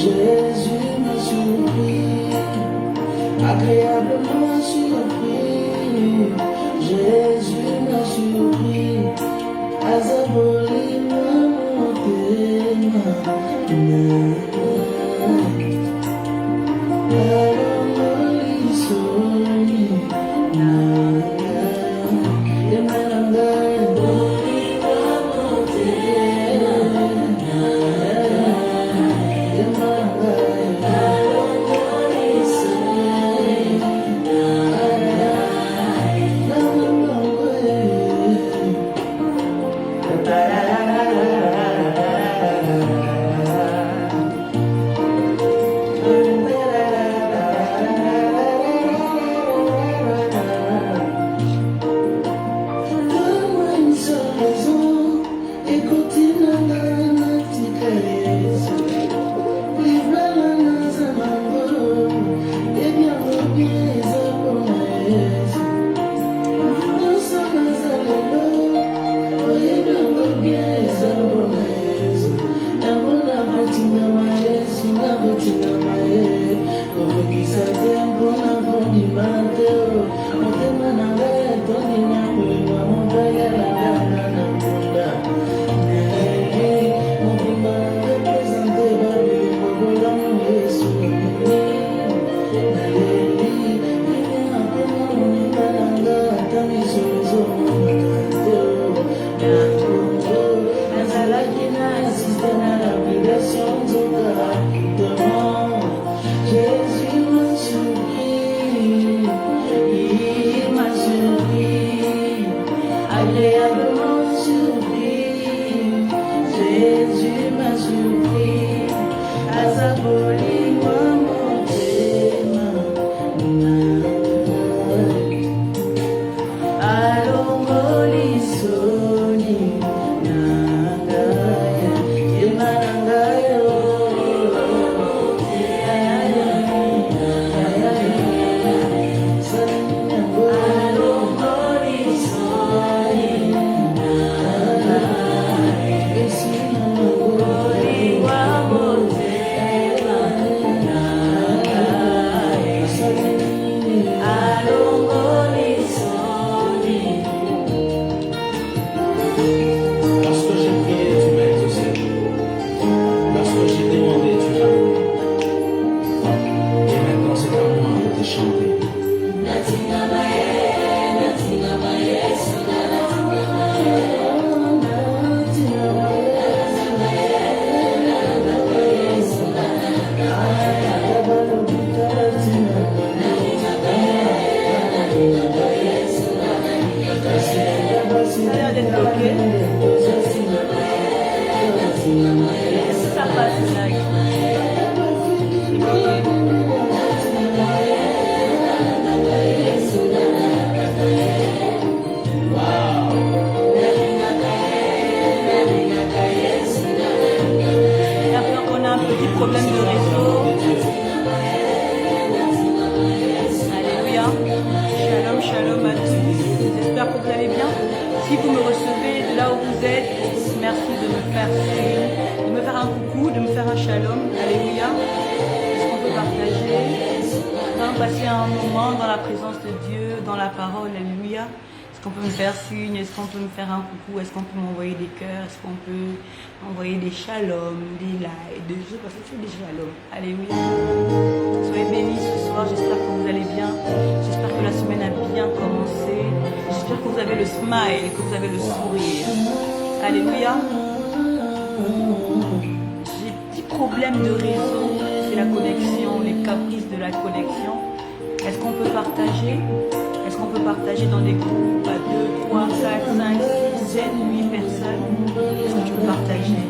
Jésus m'a surpris, agréablement surpris. Jésus m'a surpris, Azaboli m'a monté ma main. Est-ce qu'on peut m'envoyer des cœurs? Est-ce qu'on peut envoyer des shalom, des likes, des jeux? Parce que c'est des shalom. Alléluia. Soyez bénis ce soir. J'espère que vous allez bien. J'espère que la semaine a bien commencé. J'espère que vous avez le smile, que vous avez le sourire. Alléluia. J'ai des petits problèmes de réseau. C'est la connexion, les caprices de la connexion. Est-ce qu'on peut partager? Est-ce qu'on peut partager dans des groupes à 2, 3, 4, 5, 6, 7, 8 personnes? Est-ce que tu peux partager?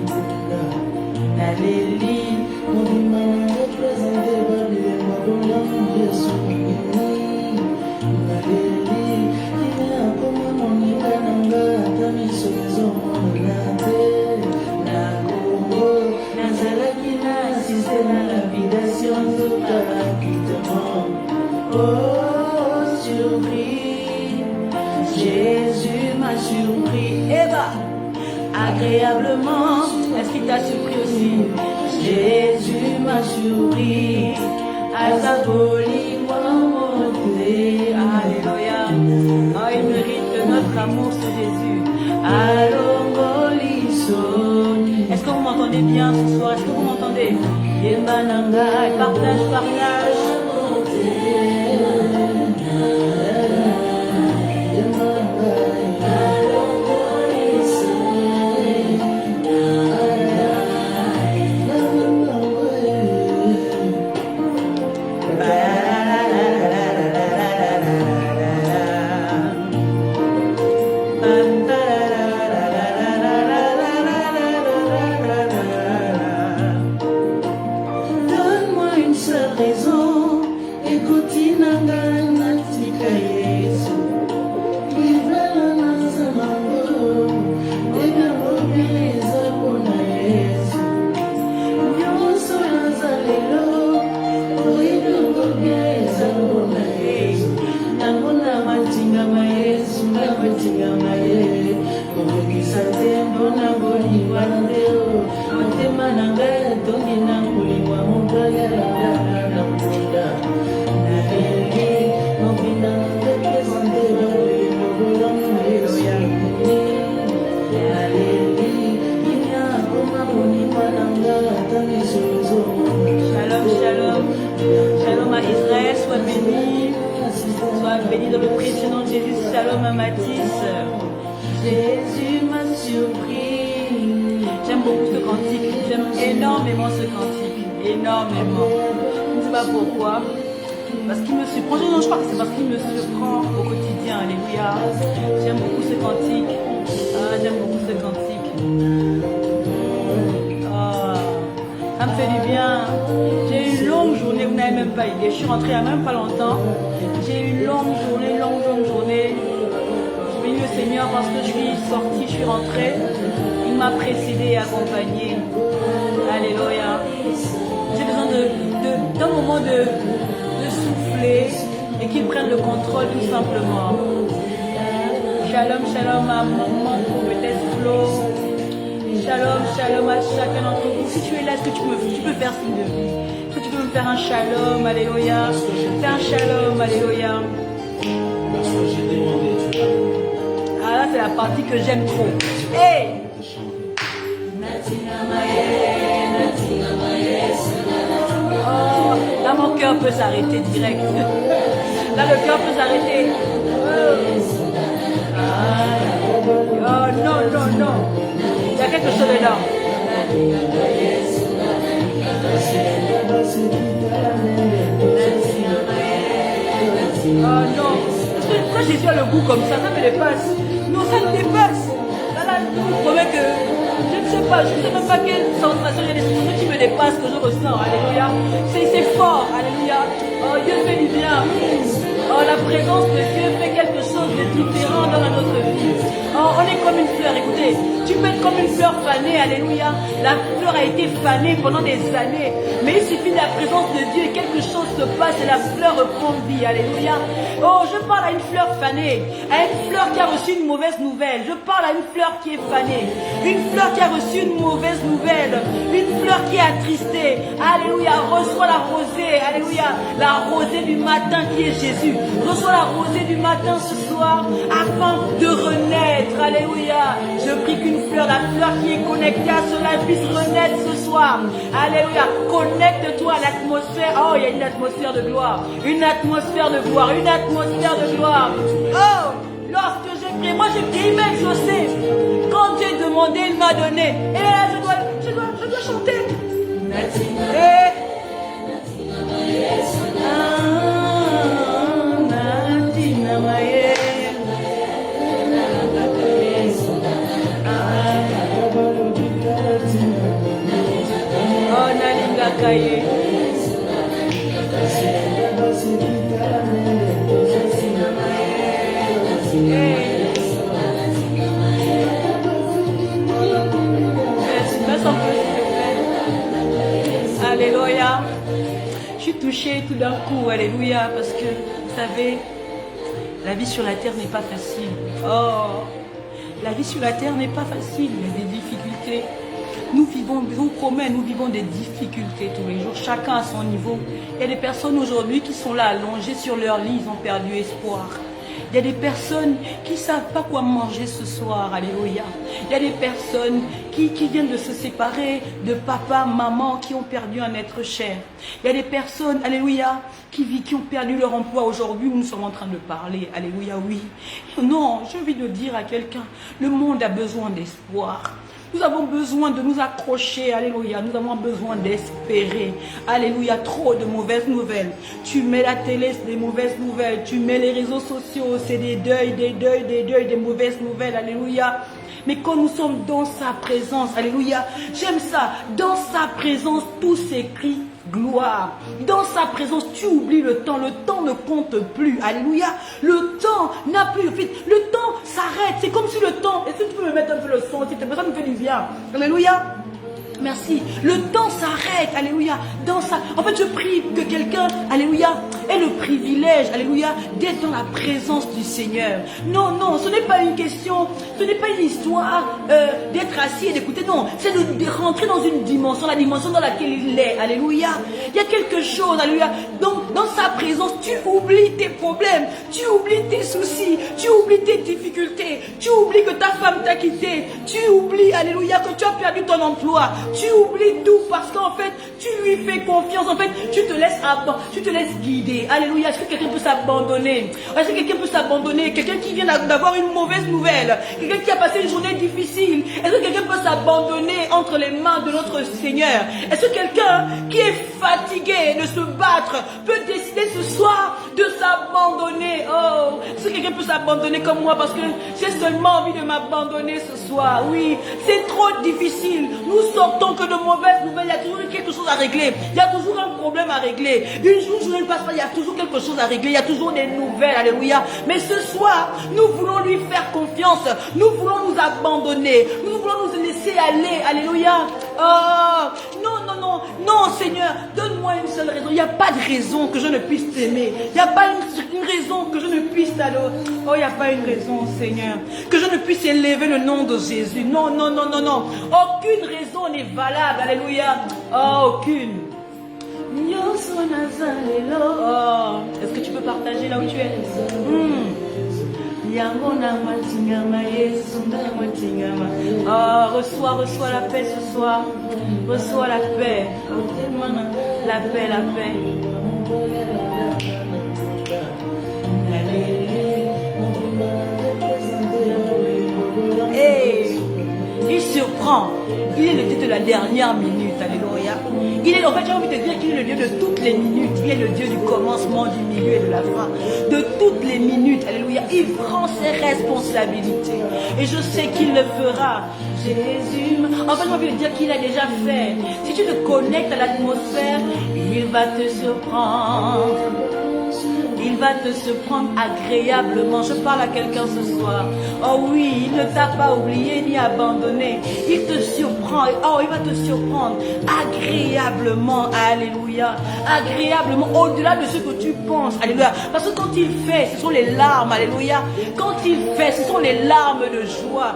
Jésus m'a surpris, Eva, agréablement. Est-ce qu'il t'a surpris aussi? Jésus m'a surpris. surpris. Azaboli Wamote. Alléluia. Oh, il mérite notre amour, ce Jésus. Alongoli Soni. Est-ce que vous m'entendez bien ce soir? Est-ce que vous m'entendez? Yemananga. Partage, partage. Béni dans le précieux nom de Jésus. Shalom à Mathis. Jésus m'a surpris. J'aime beaucoup ce cantique. J'aime énormément ce cantique. Énormément. Je ne sais pas pourquoi. Parce qu'il me surprend. Non, je crois que c'est parce qu'il me surprend au quotidien. Alléluia. J'aime beaucoup ce cantique. Ah, j'aime beaucoup ce cantique. Ah, ça me fait du bien. J'ai eu une longue journée. Vous n'avez même pas idée. Je suis rentrée il n'y a même pas longtemps. J'ai eu une longue journée. Je bénis le Seigneur parce que je suis sortie, je suis rentrée. Il m'a précédée et accompagnée. Alléluia. J'ai besoin d'un moment de souffler et qu'il prenne le contrôle tout simplement. Shalom, shalom à maman, prophétesse Flo. Shalom à chacun d'entre vous. Si tu es là, est-ce que tu peux faire signe de vie? Est-ce que tu peux me faire un shalom, alléluia? Fais un shalom, alléluia. Ah là, c'est la partie que j'aime trop. Hey! Oh, là, mon cœur peut s'arrêter direct. Là, le cœur peut s'arrêter. Oh, non. Il y a quelque chose là. Oh non. Quand Jésus a le goût comme ça me dépasse. Non, ça me dépasse. Là, je vous promets que je ne sais même pas quelle sensation j'ai des qui me dépasse, que je ressens. Alléluia. C'est fort. Alléluia. Oh, Dieu fait du bien. Oh, la présence de Dieu fait quelque chose de différent dans notre vie. Oh, on est comme une fleur. Écoutez, tu peux être comme une fleur fanée. Alléluia. La fleur a été fanée pendant des années. Mais il suffit de la présence de Dieu et quelque chose se passe et la fleur reprend vie. Alléluia. Oh, je parle à une fleur fanée. À une fleur qui a reçu une mauvaise nouvelle. Je parle à une fleur qui est fanée. Une fleur qui a reçu une mauvaise nouvelle. Une fleur qui est attristée. Alléluia. Reçois la rosée. Alléluia. La rosée du matin qui est Jésus. Reçois la rosée du matin ce soir afin de renaître. Alléluia. Je prie qu'une fleur, la fleur qui est connectée à cela puisse renaître ce soir. Alléluia. Connecte-toi à l'atmosphère. Oh, il y a une atmosphère de gloire. Une atmosphère de gloire. Une atmosphère de gloire. Oh, lorsque j'ai prié, moi j'ai prié, il m'a exaucé. Quand j'ai demandé, il m'a donné. Et là, je dois chanter. Et... Kaye. Alléluia. Je suis touchée tout d'un coup, alléluia, parce que vous savez, la vie sur la terre n'est pas facile. Oh, la vie sur la terre n'est pas facile, il y a des difficultés. nous vivons, je vous promets, nous vivons des difficultés tous les jours, chacun à son niveau. Il y a des personnes aujourd'hui qui sont là allongées sur leur lit, ils ont perdu espoir. Il y a des personnes qui ne savent pas quoi manger ce soir, alléluia. Il y a des personnes qui viennent de se séparer de papa, maman, qui ont perdu un être cher. Il y a des personnes, alléluia, qui ont perdu leur emploi aujourd'hui où nous sommes en train de parler, alléluia, oui. Non, j'ai envie de dire à quelqu'un, le monde a besoin d'espoir. Nous avons besoin de nous accrocher, alléluia, nous avons besoin d'espérer, alléluia, trop de mauvaises nouvelles. Tu mets la télé, c'est des mauvaises nouvelles, tu mets les réseaux sociaux, c'est des deuils, des mauvaises nouvelles, alléluia. Mais quand nous sommes dans sa présence, alléluia, j'aime ça, dans sa présence, tout s'écrit gloire. Dans sa présence, tu oublies le temps ne compte plus, alléluia. Le temps n'a plus, le temps s'arrête, c'est comme si le temps, est-ce que tu peux me mettre un peu le son, s'il te plaît, ça me fait du bien, alléluia. Merci. Le temps s'arrête, alléluia. En fait, je prie que quelqu'un, alléluia, ait le privilège, alléluia, d'être dans la présence du Seigneur. Non, non, ce n'est pas une question, ce n'est pas une histoire d'être assis et d'écouter. Non, c'est de rentrer dans une dimension, la dimension dans laquelle il est, alléluia. Il y a quelque chose, alléluia. Donc, dans sa présence, tu oublies tes problèmes, tu oublies tes soucis, tu oublies tes difficultés, tu oublies que ta femme t'a quitté, tu oublies, alléluia, que tu as perdu ton emploi. Tu oublies tout parce qu'en fait, tu lui fais confiance. En fait, tu te laisses guider. Alléluia. Est-ce que quelqu'un peut s'abandonner? Est-ce que quelqu'un peut s'abandonner? Quelqu'un qui vient d'avoir une mauvaise nouvelle. Quelqu'un qui a passé une journée difficile. Est-ce que quelqu'un peut s'abandonner entre les mains de notre Seigneur? Est-ce que quelqu'un qui est fatigué de se battre peut décider ce soir de s'abandonner? Oh, est-ce que quelqu'un peut s'abandonner comme moi parce que j'ai seulement envie de m'abandonner ce soir? Oui, c'est trop difficile. Nous sortons que de mauvaises nouvelles, il y a toujours quelque chose à régler. Il y a toujours un problème à régler. Une journée ne passe pas, il y a toujours quelque chose à régler. Il y a toujours des nouvelles, alléluia. Mais ce soir, nous voulons lui faire confiance. Nous voulons nous abandonner. Nous voulons nous laisser aller, alléluia. Oh, non, non, non, non, Seigneur, donne-moi une seule raison. Il n'y a pas de raison que je ne puisse t'aimer. Il n'y a pas une raison que je ne puisse t'adorer. Oh, il n'y a pas une raison, Seigneur, que je ne puisse élever le nom de Jésus. Non, non, non, non, non. Aucune raison n'est valable, alléluia. Oh, aucune. Oh, est-ce que tu peux partager là où tu es? Oh, reçois la paix ce soir. Reçois la paix. La paix, la paix. Hey, il surprend. Il est le Dieu de la dernière minute. Alléluia. En fait, j'ai envie de dire qu'il est le Dieu de toutes les minutes. Il est le Dieu du commencement, du milieu et de la fin. De toutes les minutes. Alléluia. Il prend ses responsabilités. Et je sais qu'il le fera. Jésus. En fait, j'ai envie de dire qu'il a déjà fait. Si tu te connectes à l'atmosphère, il va te surprendre. Il va te surprendre agréablement. Je parle à quelqu'un ce soir. Oh oui, il ne t'a pas oublié ni abandonné. Il te surprend. Oh, il va te surprendre agréablement. Alléluia. Agréablement, au-delà de ce que tu penses. Alléluia. Parce que quand il fait, ce sont les larmes. Alléluia. Quand il fait, ce sont les larmes de joie.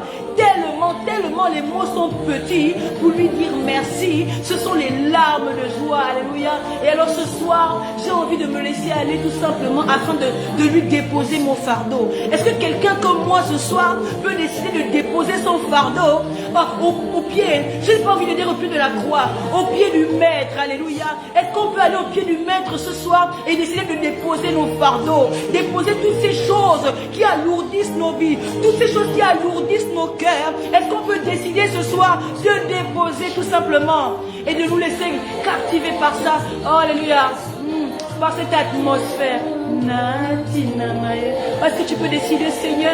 Tellement les mots sont petits pour lui dire merci. Ce sont les larmes de joie. Alléluia. Et alors ce soir, j'ai envie de me laisser aller tout simplement afin de lui déposer mon fardeau. Est-ce que quelqu'un comme moi ce soir peut décider de déposer son fardeau au pied? Je n'ai pas envie de dire au pied de la croix, au pied du maître. Alléluia. Est-ce qu'on peut aller au pied du maître ce soir et décider de déposer nos fardeaux, déposer toutes ces choses qui alourdissent nos vies, toutes ces choses qui alourdissent nos cœurs? Est-ce qu'on peut décider ce soir de déposer tout simplement et de nous laisser captiver par ça? Oh, alléluia. Par cette atmosphère. Est-ce que tu peux décider, Seigneur?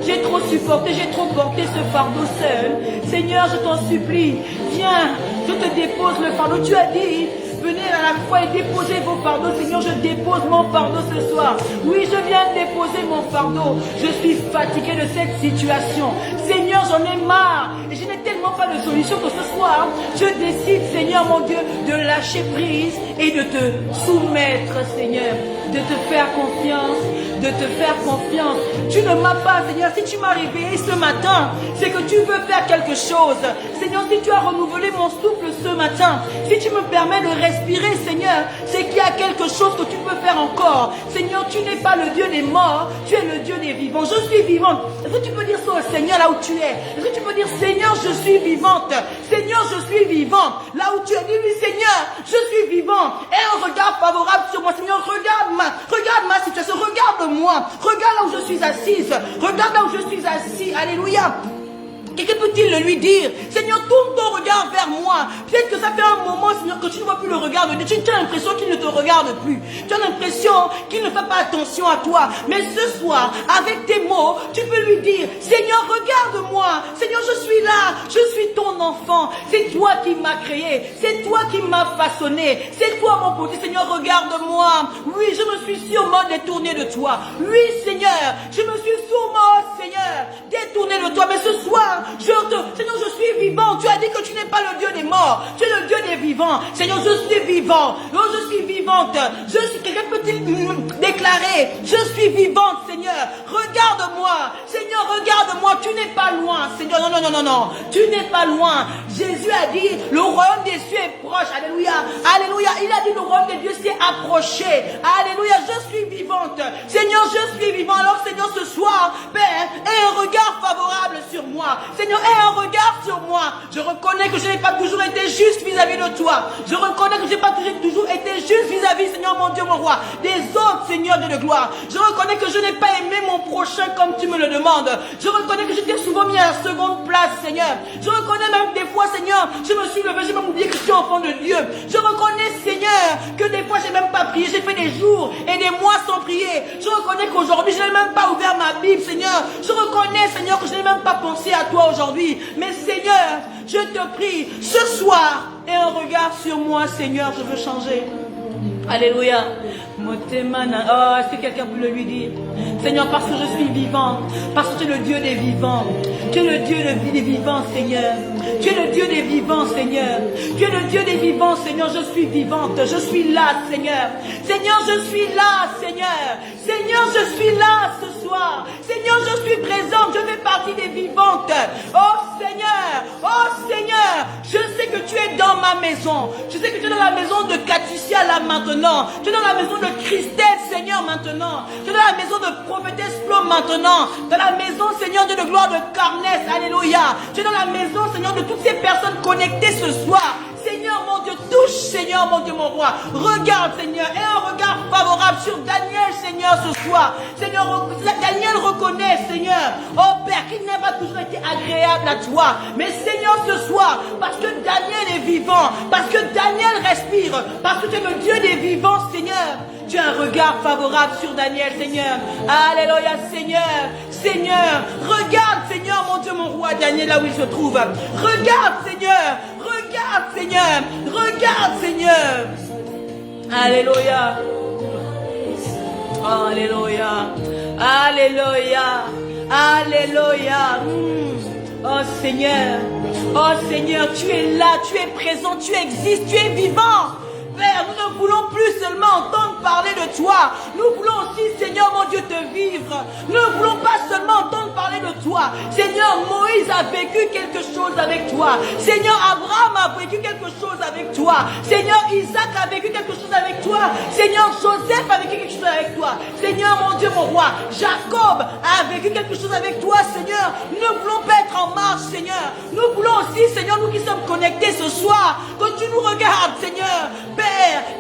J'ai trop supporté, j'ai trop porté ce fardeau seul. Seigneur, je t'en supplie, viens, Je te dépose le fardeau. Tu as dit, venez à la foi et déposez vos fardeaux. Seigneur, je dépose mon fardeau ce soir. Oui, je viens déposer mon fardeau. Je suis fatigué de cette situation. Seigneur, j'en ai marre. Et je n'ai tellement pas de solution que ce soir, je décide, Seigneur mon Dieu, de lâcher prise et de te soumettre, Seigneur. De te faire confiance. De te faire confiance. Tu ne m'as pas, Seigneur. Si tu m'as réveillé ce matin, c'est que tu veux faire quelque chose. Seigneur, si tu as renouvelé mon souffle ce matin, si tu me permets de respirer, Seigneur, c'est qu'il y a quelque chose que tu peux faire encore. Seigneur, tu n'es pas le Dieu des morts, tu es le Dieu des vivants. Je suis vivante. Est-ce que tu peux dire ça au Seigneur là où tu es? Est-ce que tu peux dire, Seigneur, je suis vivante. Seigneur, je suis vivante. Là où tu es, dis-lui, Seigneur, je suis vivant. Et un regard favorable sur moi. Seigneur, regarde ma situation, regarde-moi. Regarde là où je suis assise. Regarde là où je suis assis. Alléluia. Quelqu'un peut-il le lui dire? Seigneur, tourne ton regard vers moi. Peut-être que ça fait un moment, Seigneur, que tu ne vois plus le regard de Dieu. Tu as l'impression qu'il ne te regarde plus. Tu as l'impression qu'il ne fait pas attention à toi. Mais ce soir, avec tes mots, tu peux lui dire, Seigneur, regarde-moi. Seigneur, je suis là. Je suis ton enfant. C'est toi qui m'as créé. C'est toi qui m'as façonné. C'est toi mon petit. Seigneur, regarde-moi. Oui, je me suis sûrement détourné de toi. Oui, Seigneur, je me suis sûrement, Seigneur, détourné de toi. Mais ce soir, Seigneur, je suis vivant. Tu as dit que tu n'es pas le Dieu des morts. Tu es le Dieu des vivants. Seigneur, je suis vivant. Oh, je suis vivante. Quelqu'un peut-il déclarer, je suis vivante, Seigneur. Regarde-moi. Seigneur, regarde-moi. Tu n'es pas loin. Seigneur, non. Tu n'es pas loin. Jésus a dit, le royaume des cieux est proche. Alléluia. Alléluia. Il a dit, le royaume des dieux s'est approché. Alléluia. Je suis vivante. Seigneur, je suis vivant. Alors, Seigneur, ce soir, Père, aie un regard favorable sur moi. Seigneur, aie un regard sur moi. Je reconnais que je n'ai pas toujours été juste vis-à-vis de toi. Je reconnais que je n'ai pas toujours été juste vis-à-vis, Seigneur, mon Dieu, mon roi, des autres, Seigneur, Dieu de gloire. Je reconnais que je n'ai pas aimé mon prochain comme tu me le demandes. Je reconnais que je t'ai souvent mis à la seconde place, Seigneur. Je reconnais même des fois, Seigneur, je me suis levé, j'ai même oublié que je suis enfant de Dieu. Je reconnais, Seigneur, que des fois, j'ai même pas prié. J'ai fait des jours et des mois sans prier. Je reconnais qu'aujourd'hui, je n'ai même pas ouvert ma Bible, Seigneur. Je reconnais, Seigneur, que je n'ai même pas pensé à toi aujourd'hui. Mais Seigneur, je te prie, ce soir, aie un regard sur moi, Seigneur, je veux changer. Alléluia. Oh, est-ce que quelqu'un peut le lui dire? Seigneur, parce que je suis vivant, parce que tu es le Dieu des vivants. Tu es le Dieu des vivants, Seigneur. Tu es le Dieu des vivants, Seigneur. Tu es le Dieu des vivants, Seigneur. Je suis vivante. Je suis là, Seigneur. Seigneur, je suis là, Seigneur. Seigneur, je suis là ce soir. Seigneur, je suis présente. Je fais partie des vivantes. Oh Seigneur, je sais que tu es dans ma maison. Je sais que tu es dans la maison de Katicia là maintenant. Tu es dans la maison de Christelle, Seigneur, maintenant. Tu es dans la maison de prophétesse Flo maintenant. Dans la maison, Seigneur, de gloire de Carnès. Alléluia. Tu es dans la maison, Seigneur, de toutes ces personnes connectées ce soir. Seigneur, mon Dieu, touche, Seigneur, mon Dieu, mon roi. Regarde, Seigneur, et un regard favorable sur Daniel, Seigneur, ce soir. Seigneur, Daniel reconnaît, Seigneur, oh Père, qu'il n'a pas toujours été agréable à toi. Mais Seigneur, ce soir, parce que Daniel est vivant, parce que Daniel respire, parce que tu es le Dieu des vivants, Seigneur, tu as un regard favorable sur Daniel, Seigneur. Alléluia, Seigneur. Seigneur, regarde, Seigneur, mon Dieu, mon roi, Daniel, là où il se trouve. Regarde, Seigneur. Regarde, Seigneur. Regarde, Seigneur. Alléluia. Alléluia. Alléluia. Alléluia. Oh Seigneur, tu es là, tu es présent, tu existes, tu es vivant. Père, nous ne voulons plus seulement entendre parler de toi. Nous voulons aussi, Seigneur, mon Dieu, te vivre. Nous ne voulons pas seulement entendre parler de toi. Seigneur, Moïse a vécu quelque chose avec toi. Seigneur, Abraham a vécu quelque chose avec toi. Seigneur, Isaac a vécu quelque chose avec toi. Seigneur, Joseph a vécu quelque chose avec toi. Seigneur, mon Dieu, mon roi, Jacob a vécu quelque chose avec toi, Seigneur. Nous ne voulons pas être en marche, Seigneur. Nous voulons aussi, Seigneur, nous qui sommes connectés ce soir, que tu nous regardes, Seigneur. Père,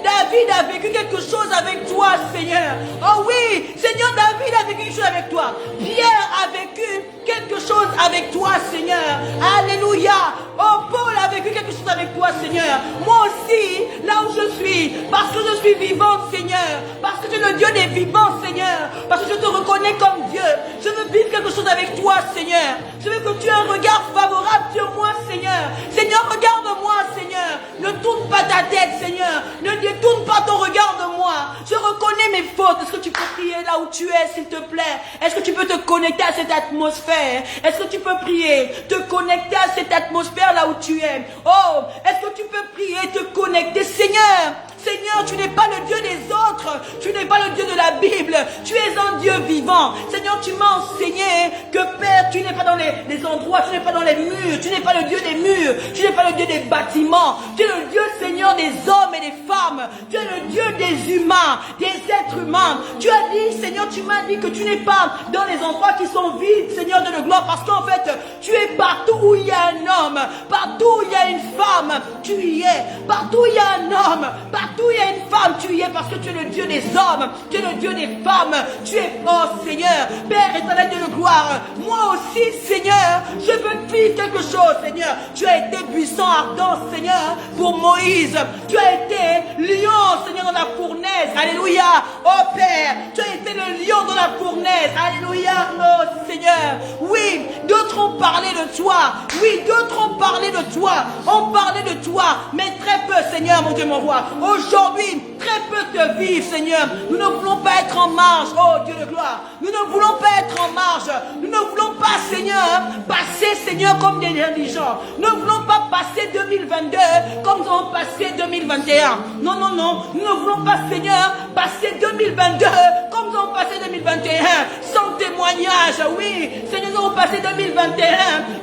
David a vécu quelque chose avec toi, Seigneur. Oh oui, Seigneur, David a vécu quelque chose avec toi. Pierre a vécu quelque chose avec toi, Seigneur. Alléluia. Oh, Paul a vécu quelque chose avec toi, Seigneur. Moi aussi, là où je suis, parce que je suis vivante, Seigneur. Parce que tu es le Dieu des vivants, Seigneur. Parce que je te reconnais comme Dieu. Je veux vivre quelque chose avec toi, Seigneur. Je veux que tu aies un regard favorable sur moi, Seigneur. Seigneur, regarde-moi, Seigneur. Seigneur. Ne tourne pas ta tête, Seigneur. Ne détourne pas ton regard de moi. Je reconnais mes fautes. Est-ce que tu peux prier là où tu es, s'il te plaît? Est-ce que tu peux te connecter à cette atmosphère? Est-ce que tu peux prier, te connecter à cette atmosphère là où tu es? Oh, est-ce que tu peux prier, te connecter, Seigneur? Seigneur, tu n'es pas le Dieu des autres. Tu n'es pas le Dieu de la Bible. Tu es un Dieu vivant. Seigneur, tu m'as enseigné que Père, tu n'es pas dans les endroits, tu n'es pas dans les murs. Tu n'es pas le Dieu des murs. Tu n'es pas le Dieu des bâtiments. Tu es le Dieu, Seigneur, des hommes et des femmes. Tu es le Dieu des humains, des êtres humains. Tu as dit, Seigneur, tu m'as dit que tu n'es pas dans les endroits qui sont vides, Seigneur de la gloire, parce qu'en fait, tu es partout où il y a un homme, partout où il y a une femme, tu y es. Partout où il y a un homme, partout où il y a une femme, tu y es, parce que tu es le Dieu des hommes, tu es le Dieu des femmes, tu es, oh Seigneur, Père éternel de gloire. Moi aussi, Seigneur, je veux te dire quelque chose, Seigneur. Tu as été puissant, ardent, Seigneur, pour Moïse. Tu as été lion, Seigneur, dans la fournaise. Alléluia. Oh Père, tu as été le lion dans la fournaise. Alléluia. Oh Seigneur. Oui, d'autres ont parlé de toi. Oui, d'autres ont parlé de toi. On parlait de toi, mais très peu, Seigneur, mon Dieu, mon roi. Aujourd'hui, très peu te vivent, Seigneur. Nous ne voulons pas être en marge, oh Dieu de gloire. Nous ne voulons pas être en marge. Nous ne voulons pas, Seigneur, passer, Seigneur, comme des indigents. Nous ne voulons pas passer 2022 comme nous avons passé 2021. Non, non, non. Nous ne voulons pas, Seigneur, passer 2022 comme nous avons passé 2021. Sans témoignage, oui. Seigneur, nous avons passé 2021.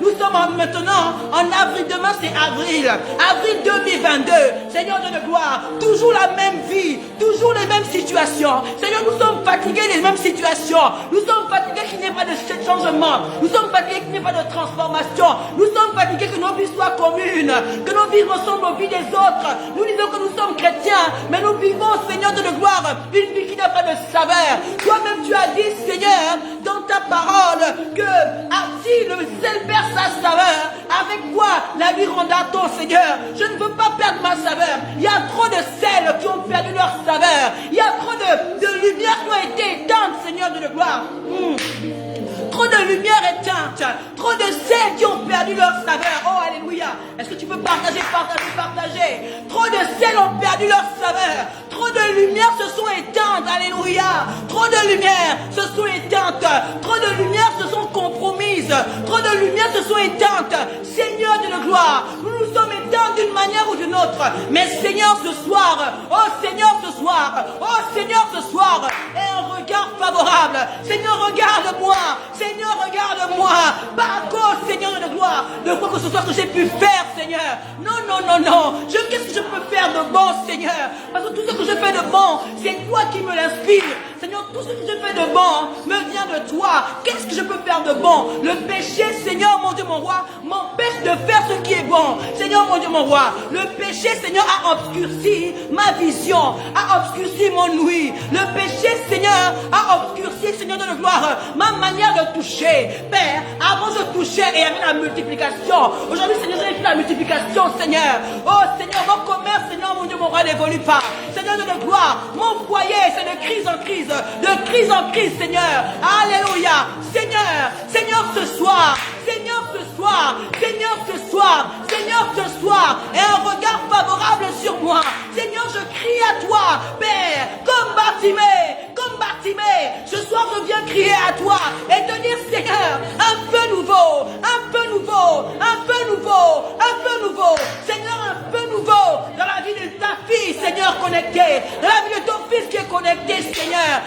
Nous sommes maintenant en avril. Demain, c'est avril. Avril 2022. Seigneur de la gloire. Toujours la même vie. Toujours les mêmes situations. Seigneur, nous sommes fatigués des mêmes situations. Nous sommes fatigués qu'il n'y ait pas de changement. Nous sommes fatigués qu'il n'y ait pas de transformation. Nous sommes fatigués que nos vies soient communes. Que nos vies ressemblent aux vies des autres. Nous disons que nous sommes chrétiens. Mais nous vivons, Seigneur de la gloire, une vie qui n'a pas de saveur. Toi-même, tu as dit, Seigneur, dans ta parole, que si le sel perd sa saveur, avec quoi la vie rendra-t-on, Seigneur? Je ne veux pas perdre ma saveur. Il y a trop de sel qui ont perdu leur saveur. Il y a trop de lumière qui ont été éteintes, Seigneur de la gloire. Trop de lumière éteinte, trop de sel qui ont perdu leur saveur. Oh, alléluia. Est-ce que tu peux partager? Trop de sel ont perdu leur saveur. Trop de lumière se sont éteintes. Alléluia. Trop de lumière se sont éteintes. Trop de lumière se sont compromises. Trop de lumière se sont éteintes. Seigneur de la gloire, nous nous sommes éteints d'une manière ou d'une autre. Mais Seigneur, ce soir, oh Seigneur, ce soir, oh Seigneur, ce soir, aie un regard favorable. Seigneur, regarde-moi. Seigneur, regarde-moi. Par cause, Seigneur de la gloire, de quoi que ce soit que j'ai pu faire, Seigneur. Non, non, non, non. Qu'est-ce que je peux faire de bon, Seigneur? Parce que tout ce que je fais de bon, c'est toi qui me l'inspire. Seigneur, tout ce que je fais de bon me vient de toi. Qu'est-ce que je peux faire de bon? Le péché, Seigneur, mon Dieu, mon roi, m'empêche de faire ce qui est bon. Seigneur, mon Dieu, mon roi, le péché, Seigneur, a obscurci ma vision, a obscurci mon ouïe. Le péché, Seigneur, a obscurci, Seigneur de la gloire, ma manière de toucher. Père, avant je touchais et il y avait la multiplication. Aujourd'hui, Seigneur, j'ai fait la multiplication, Seigneur. Oh, Seigneur, mon commerce, Seigneur, mon Dieu, mon roi, n'évolue pas. Seigneur de la gloire, mon foyer, c'est de crise en crise. De crise en crise, Seigneur. Alléluia. Seigneur, Seigneur, ce soir, Seigneur, ce soir, Seigneur, ce soir, Seigneur, ce soir, et un regard favorable sur moi. Seigneur, je crie à toi, Père, comme Bartimée, ce soir je viens crier à toi et te dire, Seigneur, un peu nouveau, un peu nouveau, un peu nouveau, un peu nouveau, Seigneur, un peu nouveau dans la vie de ta fille, Seigneur, connectée, dans la vie de ton fils qui est connecté, Seigneur.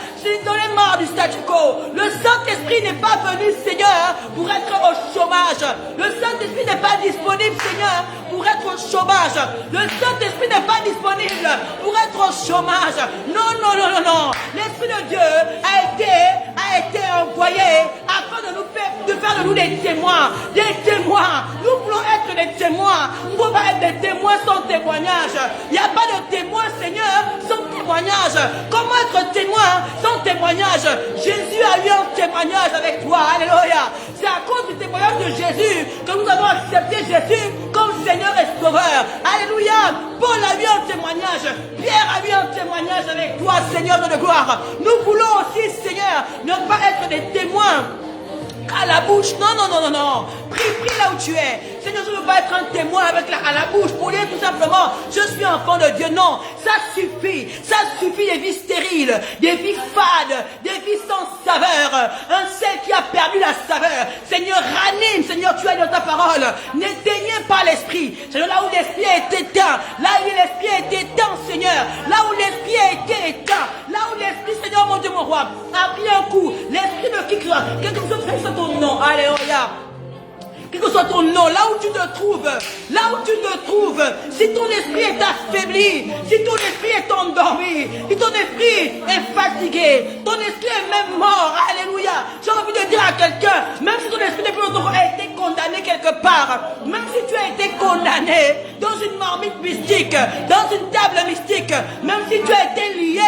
J'en ai marre du statu quo. Le Saint-Esprit n'est pas venu, Seigneur, pour être au chômage. Le Saint-Esprit n'est pas disponible, Seigneur, pour être au chômage. Le Saint-Esprit n'est pas disponible pour être au chômage. Non, non, non, non, non. L'Esprit de Dieu a été envoyé afin de faire de nous des témoins. Des témoins. Nous voulons être des témoins. Nous ne pouvons pas être des témoins sans témoignage. Il n'y a pas de témoin, Seigneur, sans témoignage. Comment être témoin sans témoignage? Jésus a eu un témoignage avec toi. Alléluia. C'est à cause du témoignage de Jésus que nous avons accepté Jésus comme Seigneur et Sauveur. Alléluia. Paul a eu un témoignage. Pierre a eu un témoignage avec toi, Seigneur de la gloire. Nous voulons aussi, Seigneur, ne pas être des témoins à la bouche. Non, non, non, non, non. Prie là où tu es. Seigneur, je ne veux pas être un témoin avec à la bouche pour dire tout simplement, je suis enfant de Dieu. Non, ça suffit des vies stériles, des vies fades, des vies sans saveur, un sel qui a perdu la saveur. Seigneur, ranime, Seigneur, tu as dans ta parole, n'éteignez pas l'esprit. Seigneur, là où l'esprit est éteint, là où l'esprit est éteint, Seigneur, là où l'esprit a été éteint, là où l'esprit, Seigneur, mon Dieu, mon roi, a pris un coup, l'esprit de qui que soit ton nom, alléluia. Quel que soit ton nom, là où tu te trouves, si ton esprit est affaibli, si ton esprit est endormi, si ton esprit est fatigué, ton esprit est même mort, alléluia, j'ai envie de dire à quelqu'un, même si ton esprit depuis longtemps a été condamné quelque part, même si tu as été condamné dans une marmite mystique, dans une table mystique, même si tu as été lié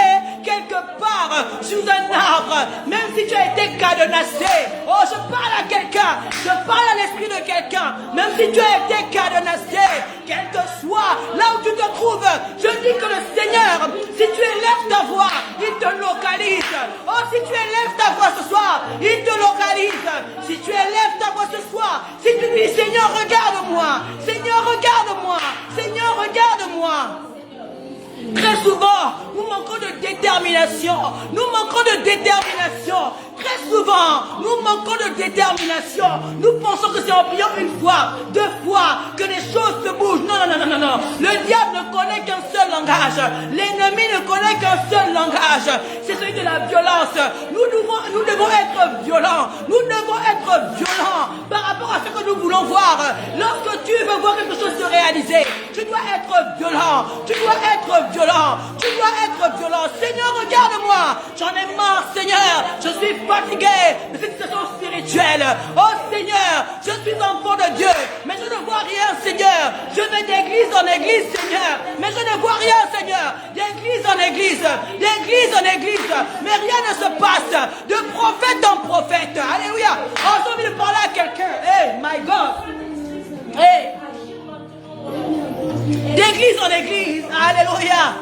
quelque part sous un arbre, même si tu as été cadenassé, oh je parle à quelqu'un, je parle à l'esprit de quelqu'un, même si tu as été cadenassé, quel que soit là où tu te trouves, je dis que le Seigneur, si tu élèves ta voix, il te localise. Oh, si tu élèves ta voix ce soir, il te localise. Si tu élèves ta voix ce soir, si tu dis Seigneur, regarde-moi, Seigneur, regarde-moi, Seigneur, regarde-moi. Très souvent, nous manquons de détermination. Nous manquons de détermination. Très souvent, nous manquons de détermination. Nous pensons que c'est en priant une fois, deux fois, que les choses se bougent. Non, non, non, non, non. Le diable ne connaît qu'un seul langage. L'ennemi ne connaît qu'un seul langage. C'est celui de la violence. Nous devons être violents. Nous devons être violents par rapport à ce que nous voulons voir. Lorsque tu veux voir quelque chose se réaliser, tu dois être violent. Tu dois être violent. Tu dois être violent. Seigneur, regarde-moi. J'en ai marre, Seigneur. Je suis fatigué de cette situation spirituelle. Oh Seigneur, je suis enfant de Dieu, mais je ne vois rien, Seigneur. Je vais d'église en église, Seigneur, mais je ne vois rien, Seigneur. D'église en église, d'église en église, mais rien ne se passe. De prophète en prophète. Alléluia. Oh, j'ai envie de parler à quelqu'un. Hey, my God. Hey. D'église en église. Alléluia.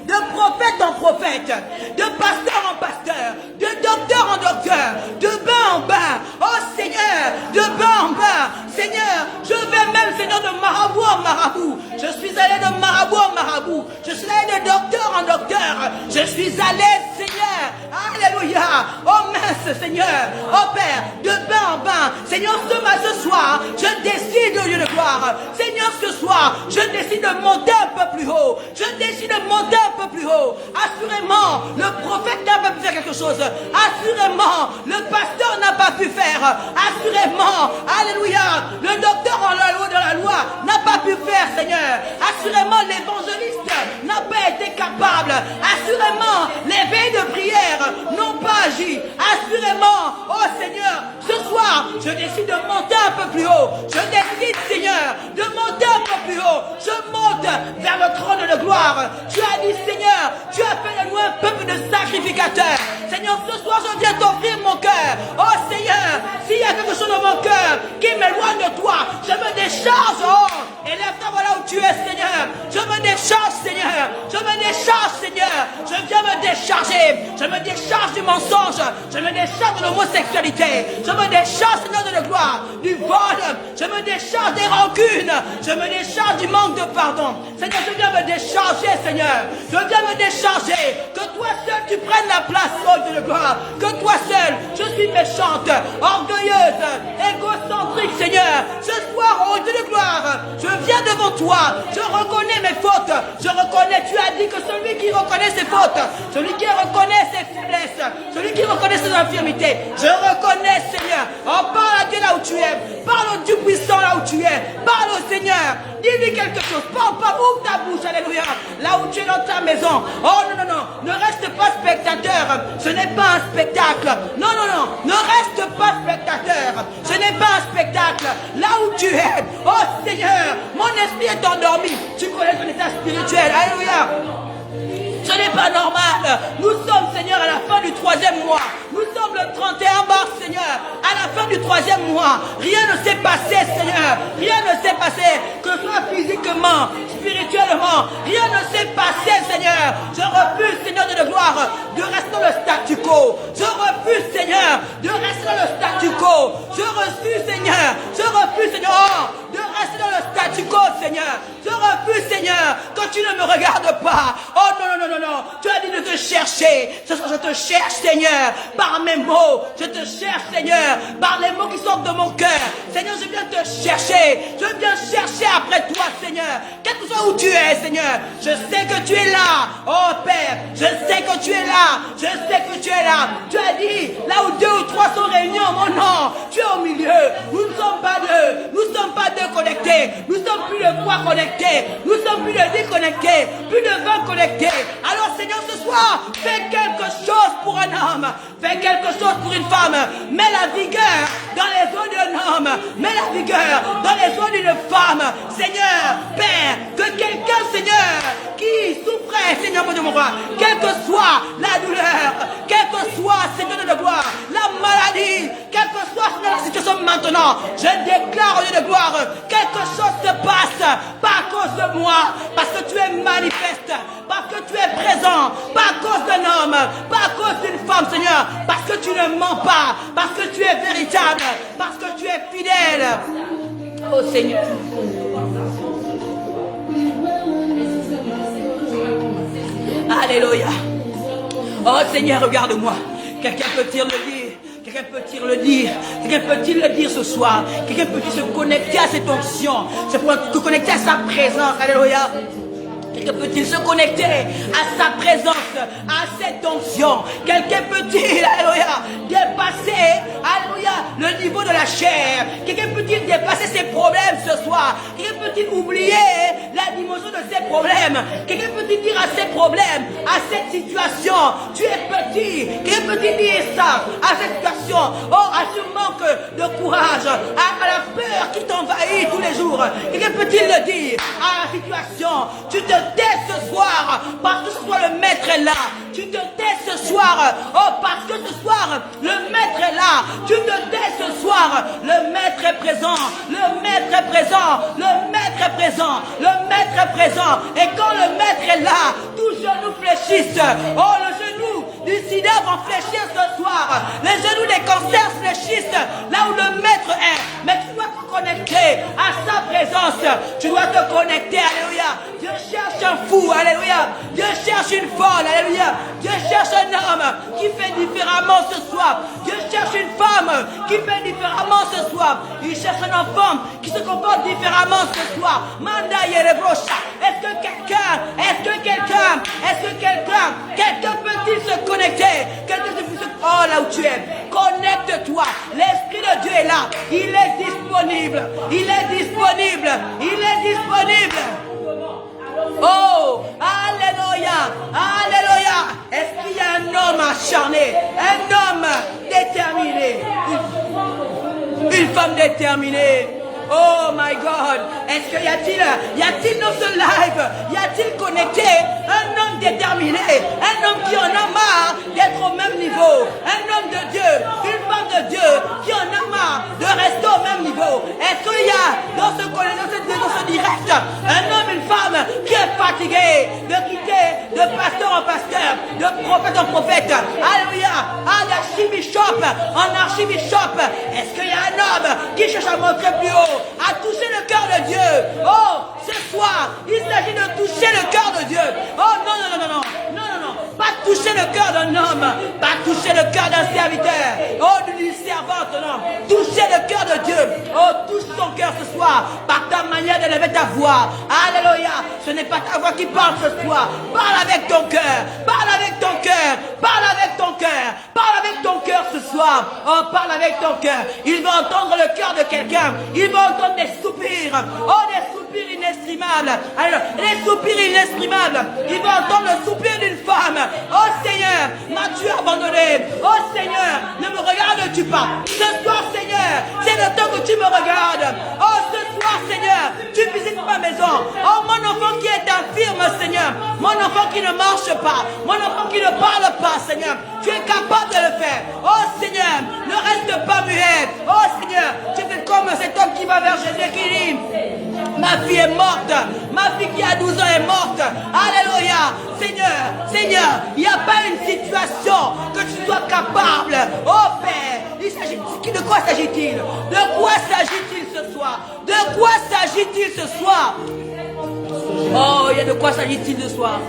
De prophète en prophète, de pasteur en pasteur, de docteur en docteur, de bain en bain. Oh Seigneur, de bain en bain. Seigneur, je vais même, Seigneur, de marabout en marabout. Je suis allé de marabout en marabout. Je suis allé de docteur en docteur. Je suis allé, Seigneur. Alléluia. Oh mince, Seigneur. Oh Père, de bain en bain. Seigneur, ce soir, je décide, Dieu de gloire. Seigneur, ce soir, je décide de monter un peu plus haut. Je décide de monter un peu plus haut. Assurément, le prophète n'a pas pu faire quelque chose. Assurément, le pasteur n'a pas pu faire. Assurément, alléluia, le docteur en la loi de la loi n'a pas pu faire, Seigneur. Assurément, l'évangéliste n'a pas été capable. Assurément, les veilles de prière n'ont pas agi. Assurément, oh Seigneur, ce soir, je décide de monter un peu plus haut. Je décide, Seigneur, de monter un peu plus haut. Je monte vers le trône de gloire. Tu as dit, Seigneur, tu as fait de nous un peuple de sacrificateurs. Seigneur, ce soir, je viens t'offrir mon cœur. Oh Seigneur, s'il y a quelque chose dans mon cœur qui m'éloigne de toi, je me décharge. Oh, élève-toi voilà où tu es, Seigneur. Je me décharge, Seigneur. Je me décharge, Seigneur. Je viens me décharger. Je me décharge du mensonge. Je me décharge de l'homosexualité. Je me décharge, Seigneur, de la gloire, du vol. Je me décharge des rancunes. Je me décharge du manque de pardon. Seigneur, je viens me décharger, Seigneur. Je viens me décharger. Que toi seul, tu prennes la place, oh Dieu de gloire. Que toi seul, je suis méchante, orgueilleuse, égocentrique, Seigneur. Ce soir, oh Dieu de gloire, je viens devant toi. Je reconnais mes fautes. Je reconnais, tu as dit que celui qui reconnaît ses fautes, celui qui reconnaît ses faiblesses, celui qui reconnaît ses infirmités, je reconnais, Seigneur. Oh, parle à Dieu là où tu es. Parle au Dieu puissant là où tu es. Parle au Seigneur. Dis-lui quelque chose. Parle, ouvre ta bouche, alléluia. Là où tu es dans ta maison. Oh non, non, non. Ne reste pas spectateur. Ce n'est pas un spectacle. Non, non, non. Ne reste pas spectateur. Ce n'est pas un spectacle. Là où tu es. Oh Seigneur, mon esprit est endormi. Tu connais ton état spirituel. Alléluia. Ce n'est pas normal. Nous sommes, Seigneur, à la fin du 3e mois. Nous sommes le 31 mars, Seigneur. À la fin du 3e mois. Rien ne s'est passé, Seigneur. Rien ne s'est passé. Que ce soit physiquement, spirituellement. Rien ne s'est passé, Seigneur. Je refuse, Seigneur de gloire, de rester dans le statu quo. Je refuse, Seigneur, de rester dans le statu quo. Je refuse, Seigneur. Je refuse, Seigneur, de rester Seigneur, je refuse, Seigneur, quand tu ne me regardes pas. Oh non, non, non, non, non. Tu as dit de te chercher. Ce soir, je te cherche, Seigneur, par mes mots. Je te cherche, Seigneur, par les mots qui sortent de mon cœur. Seigneur, je viens te chercher. Je viens chercher après toi, Seigneur. Quel que soit où tu es, Seigneur. Je sais que tu es là. Oh Père, je sais que tu es là. Je sais que tu es là. Tu as dit, là où 2 ou 3 sont réunis en mon nom, tu es au milieu. Nous ne sommes pas 2. Nous ne sommes pas 2 connectés. Nous sommes plus de 3 connectés. Nous sommes plus de 10 connectés. Plus de 20 connectés. Alors Seigneur, ce soir, fais quelque chose pour un homme. Fais quelque chose pour une femme. Mets la vigueur dans les os d'un homme. Mets la vigueur dans les os d'une femme. Seigneur, Père, que quelqu'un, Seigneur, qui souffrait, Seigneur mon Dieu, mon roi, quelle que soit la douleur, quelle que soit, Seigneur de gloire, la maladie, quelle que soit la situation maintenant, je déclare au Dieu de gloire, quelque chose se passe, pas à cause de moi, parce que tu es manifeste, parce que tu es présent, pas à cause d'un homme, pas à cause d'une femme, Seigneur, parce que tu ne mens pas, parce que tu es véritable, parce que tu es fidèle. Oh Seigneur. Alléluia. Oh Seigneur, regarde-moi. Quelqu'un peut-il le dire? Quelqu'un peut-il le dire? Quelqu'un peut-il le dire ce soir? Quelqu'un peut-il se connecter à cette onction? Se connecter à sa présence? Alléluia. Quelqu'un peut-il se connecter à sa présence, à cette onction? Quelqu'un peut-il, alléluia, dépasser, alléluia, le niveau de la chair? Quelqu'un peut-il dépasser ses problèmes ce soir? Quelqu'un peut-il oublier la dimension de ses problèmes? Quelqu'un peut-il dire à ses problèmes, à cette situation, tu es petit? Quelqu'un peut-il dire ça à cette situation? Oh, à ce manque de courage, à la peur qui t'envahit tous les jours? Quelqu'un peut-il le dire à la situation? Tu te tais ce soir parce que ce soir le maître est là. Tu te tais ce soir, oh, parce que ce soir le maître est là. Tu te tais ce soir, le maître est présent. Le maître est présent. Le maître est présent. Le maître est présent. Et quand le maître est là, tous genoux fléchissent. Oh, le genou du sida va fléchir ce soir. Les genoux des cancers fléchissent là où le maître est. Mais tu dois te connecter à sa présence. Tu dois te connecter, alléluia. Dieu cherche un fou, alléluia. Dieu cherche une folle, alléluia. Dieu cherche un homme qui fait différemment ce soir. Dieu cherche une femme qui fait différemment ce soir. Il cherche un enfant qui se comporte différemment ce soir. Manda yerebrocha. Est-ce que quelqu'un peut-il se connecter? Quelqu'un peut se... Oh, là où tu es, connecte-toi. L'Esprit de Dieu est là. Il est disponible. Il est disponible. Il est disponible. Oh, alléluia, alléluia. Est-ce qu'il y a un homme acharné, un homme déterminé, une femme déterminée? Oh my God, est-ce qu'il y a-t-il dans ce live, y a-t-il connecté un homme déterminé, un homme qui en a marre d'être au même niveau, un homme de Dieu, une femme de Dieu qui en a marre de rester au même niveau? Est-ce qu'il y a dans ce direct un homme, une femme qui est fatigué de quitter de pasteur en pasteur, de prophète en prophète, alléluia, d'archibishop en archibishop? Est-ce qu'il y a un homme qui cherche à montrer plus haut, à toucher le cœur de Dieu? Oh, ce soir, il s'agit de toucher le cœur de Dieu. Oh, non, pas toucher le cœur d'un homme, pas toucher le cœur d'un serviteur, oh, d'une servante, non. Toucher le cœur de Dieu. Oh, touche son cœur ce soir, par ta manière d'élever ta voix. Alléluia, ce n'est pas ta voix qui parle ce soir. Parle avec ton cœur, parle avec ton cœur, parle avec ton cœur, parle avec ton cœur ce soir. Oh, parle avec ton cœur. Il va entendre le cœur de quelqu'un. Il va entendre des soupirs. Oh, des soupirs inexprimables. Alors, les soupirs inexprimables. Il va entendre le soupir d'une femme. Oh Seigneur, m'as-tu abandonné? Oh Seigneur, ne me regardes-tu pas? Ce soir, Seigneur, c'est le temps que tu me regardes. Oh, ce soir, Seigneur, tu visites ma maison. Oh, mon enfant qui est infirme, Seigneur. Mon enfant qui ne marche pas. Mon enfant qui ne parle pas, Seigneur. Tu es capable de le faire. Oh Seigneur, ne reste pas muet. Oh Seigneur, tu fais comme cet homme qui va vers Jésus qui dit: ma fille est morte. Ma fille qui a 12 ans est morte. Alléluia. Seigneur, il n'y a pas une situation que tu sois capable. Oh Père, il De quoi s'agit-il? De quoi s'agit-il ce soir? De quoi s'agit-il ce soir? Oh, il y a de quoi s'agit-il ce soir?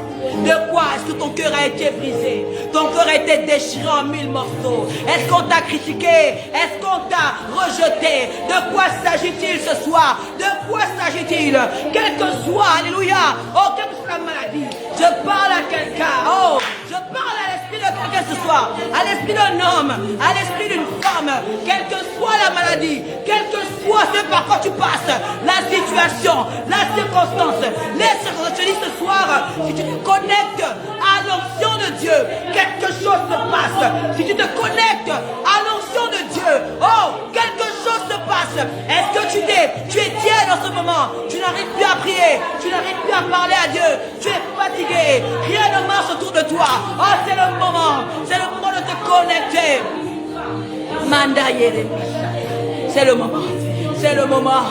De quoi? Est-ce que ton cœur a été brisé? Ton cœur a été déchiré en 1000 morceaux? Est-ce qu'on t'a critiqué? Est-ce qu'on t'a rejeté? De quoi s'agit-il ce soir? De quoi s'agit-il? Quel que soit, alléluia, oh, quelle que soit la maladie, je parle à quelqu'un, oh, je parle à l'esprit de quelqu'un ce soir, à l'esprit d'un homme, à l'esprit d'une femme, quelle que soit la maladie, quel que soit ce par quoi tu passes, la situation, la circonstance, les circonstances, je dis ce soir, si tu te connectes à l'onction de Dieu, quelque chose se passe. Si tu te connectes à l'onction de Dieu, oh, quelque chose se passe. Est-ce que tu es tiède en ce moment? Tu n'arrives plus à prier, tu n'arrives plus à parler à Dieu, tu es fatigué, rien ne marche autour de toi. Oh, c'est le moment de te connecter. C'est le moment, c'est le moment,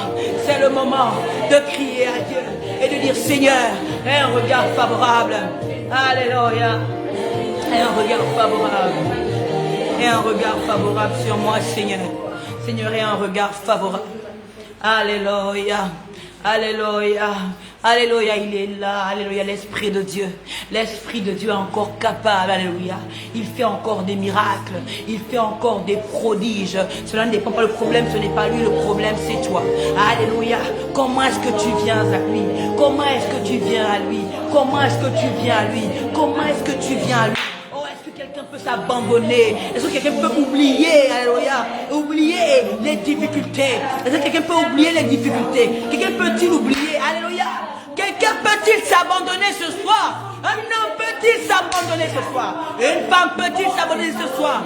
c'est le moment de crier à Dieu et de dire Seigneur, aie un regard favorable. Alléluia. Aie un regard favorable. Aie un regard favorable sur moi, Seigneur. Seigneur, aie un regard favorable. Alléluia. Alléluia. Alléluia, il est là. Alléluia, l'Esprit de Dieu. L'Esprit de Dieu est encore capable. Alléluia. Il fait encore des miracles. Il fait encore des prodiges. Cela ne dépend pas le problème. Ce n'est pas lui le problème, c'est toi. Alléluia. Comment est-ce que tu viens à lui? Comment est-ce que tu viens à lui? Comment est-ce que tu viens à lui? Comment est-ce que tu viens à lui? Quelqu'un peut s'abandonner. Est-ce que quelqu'un peut oublier, alléluia, oublier les difficultés? Est-ce que quelqu'un peut oublier les difficultés? Quelqu'un peut-il oublier, alléluia? Quelqu'un peut-il s'abandonner ce soir? Un homme peut-il s'abandonner ce soir? Une femme peut-il s'abandonner ce soir?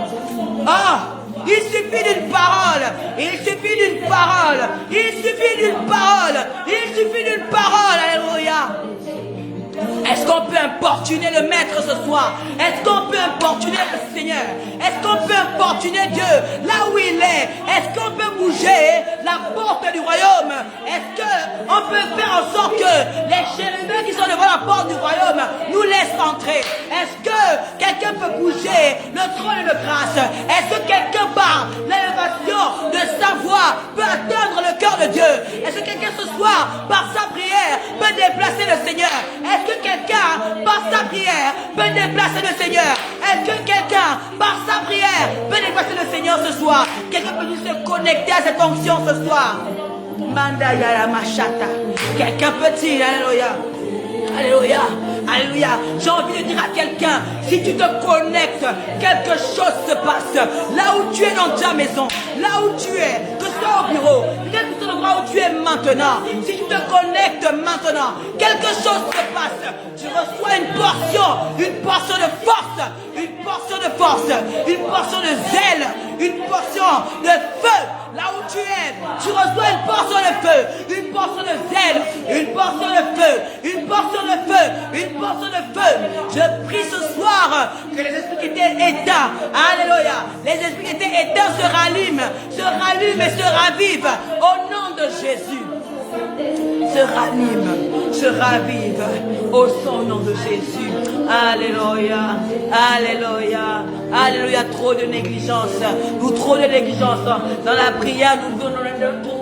Oh, il suffit d'une parole, il suffit d'une parole, il suffit d'une parole, il suffit d'une parole, alléluia. Est-ce qu'on peut importuner le Maître ce soir? Est-ce qu'on peut importuner le Seigneur? Est-ce qu'on peut importuner Dieu là où il est? Est-ce qu'on peut bouger la porte du royaume? Est-ce qu'on peut faire en sorte que les chérubins qui sont devant la porte du royaume nous laissent entrer? Est-ce que quelqu'un peut bouger le trône de grâce? Est-ce que quelqu'un par l'élévation de sa voix peut atteindre le cœur de Dieu? Est-ce que quelqu'un ce soir par sa prière peut déplacer le Seigneur? Est-ce que quelqu'un, par sa prière, peut déplacer le Seigneur? Est-ce que quelqu'un, par sa prière, peut déplacer le Seigneur ce soir? Quelqu'un peut juste se connecter à cette onction ce soir? Mandaya Machata. Quelqu'un peut-il, alléluia. Alléluia, alléluia. J'ai envie de dire à quelqu'un, si tu te connectes, quelque chose se passe. Là où tu es dans ta maison, là où tu es, que ce soit au bureau, quel que soit l'endroit où tu es maintenant, si tu te connectes maintenant, quelque chose se passe. Tu reçois une portion de force, une portion de force, une portion de zèle, une portion de feu. Là où tu es, tu reçois une portion de feu, une portion de zèle, une portion de feu, une portion de feu, une portion de feu. Je prie ce soir que les esprits qui étaient éteints, alléluia, les esprits qui étaient éteints se rallument et se ravivent au nom de Jésus. Se ranime, se ravive au nom de Jésus. Alléluia, alléluia, alléluia. Trop de négligence, trop de négligence dans la prière, nous donnons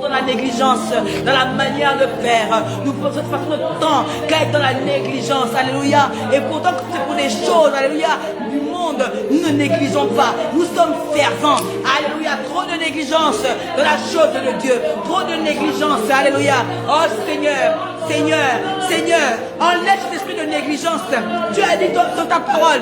la négligence dans la manière de faire. Nous prenons cette façon de temps qu'à être dans la négligence, alléluia. Et pourtant, c'est pour des choses, alléluia, du monde, nous ne négligeons pas. Nous sommes fervents, alléluia. Trop de négligence dans la chose de Dieu, trop de négligence, alléluia. Oh Seigneur, Seigneur, Seigneur, enlève cet esprit de négligence. Tu as dit dans ta parole,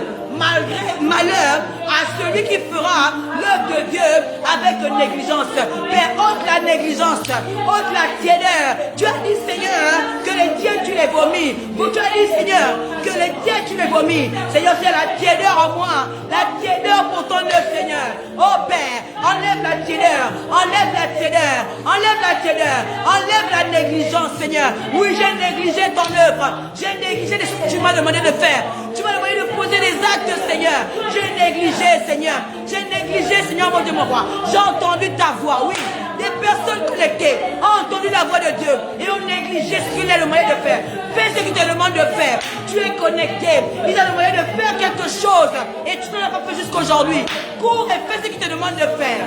malheur à celui qui fera l'œuvre de Dieu avec négligence. Père, ôte la négligence, ôte la tiédeur. Tu as dit, Seigneur, que les tièdes tu les vomis. Tu as dit, Seigneur, que les tièdes tu les vomis. Seigneur, c'est la tiédeur en moi, la tiédeur pour ton œuvre, Seigneur. Oh Père, enlève la tiédeur, enlève la tiédeur, enlève la tiédeur, enlève la négligence, Seigneur. Oui, j'ai négligé ton œuvre, j'ai négligé ce que tu m'as demandé de faire. Tu m'as demandé de poser des actes, Seigneur. J'ai négligé, Seigneur. J'ai négligé, Seigneur, mon Dieu, mon roi. J'ai entendu ta voix, oui. Des personnes connectées ont entendu la voix de Dieu et ont négligé ce qu'il a le moyen de faire. Fais ce qu'il te demande de faire. Tu es connecté. Il a le moyen de faire quelque chose et tu ne l'as pas fait jusqu'aujourd'hui. Cours et fais ce qu'il te demande de faire.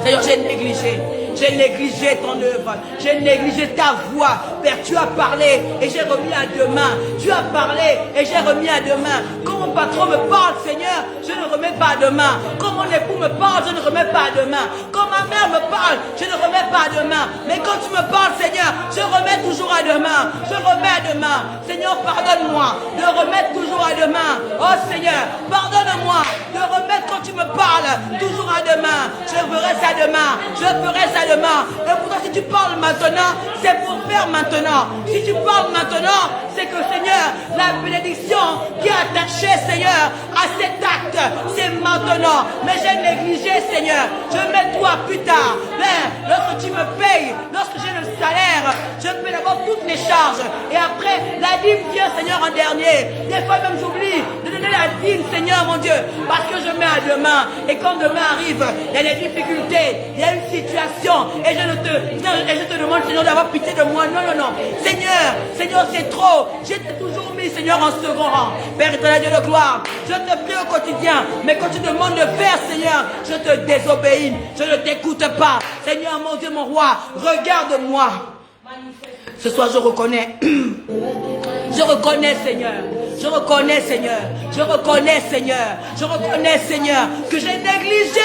Seigneur, j'ai négligé. J'ai négligé ton œuvre. J'ai négligé ta voix. Père, tu as parlé et j'ai remis à demain. Tu as parlé et j'ai remis à demain. Quand mon patron me parle, Seigneur, je ne remets pas à demain. Quand mon époux me parle, je ne remets pas à demain. Quand ma mère me parle, je ne remets pas à demain. Mais quand tu me parles, Seigneur, je remets toujours à demain. Je remets à demain. Seigneur, pardonne-moi de remettre toujours à demain. Oh Seigneur, pardonne-moi de remettre quand tu me parles toujours à demain. Je ferai ça demain. Je ferai ça demain. Et pourtant, si tu parles maintenant, c'est pour faire maintenant. Si tu parles maintenant, c'est que Seigneur, la bénédiction qui est attachée, Seigneur, à cet acte, c'est maintenant. Mais j'ai négligé, Seigneur. Je mets toi plus tard. Mais lorsque tu me payes, lorsque j'ai le salaire, je paie d'abord toutes les charges. Et après, la dîme vient, Seigneur, en dernier. Des fois même j'oublie de donner la dîme, Seigneur, mon Dieu, parce que je mets à demain. Et quand demain arrive, il y a des difficultés, il y a une situation. Et je te demande, Seigneur, d'avoir pitié de moi. Non, non, non. Seigneur, c'est trop. Je t'ai toujours mis, Seigneur, en second rang. Père éternel, Dieu de gloire, je te prie au quotidien. Mais quand tu demandes de faire, Seigneur, je te désobéis. Je ne t'écoute pas. Seigneur, mon Dieu, mon roi, regarde-moi. Ce soir, je reconnais. Je reconnais, Seigneur. Je reconnais, Seigneur. Je reconnais, Seigneur. Je reconnais, Seigneur, que j'ai négligé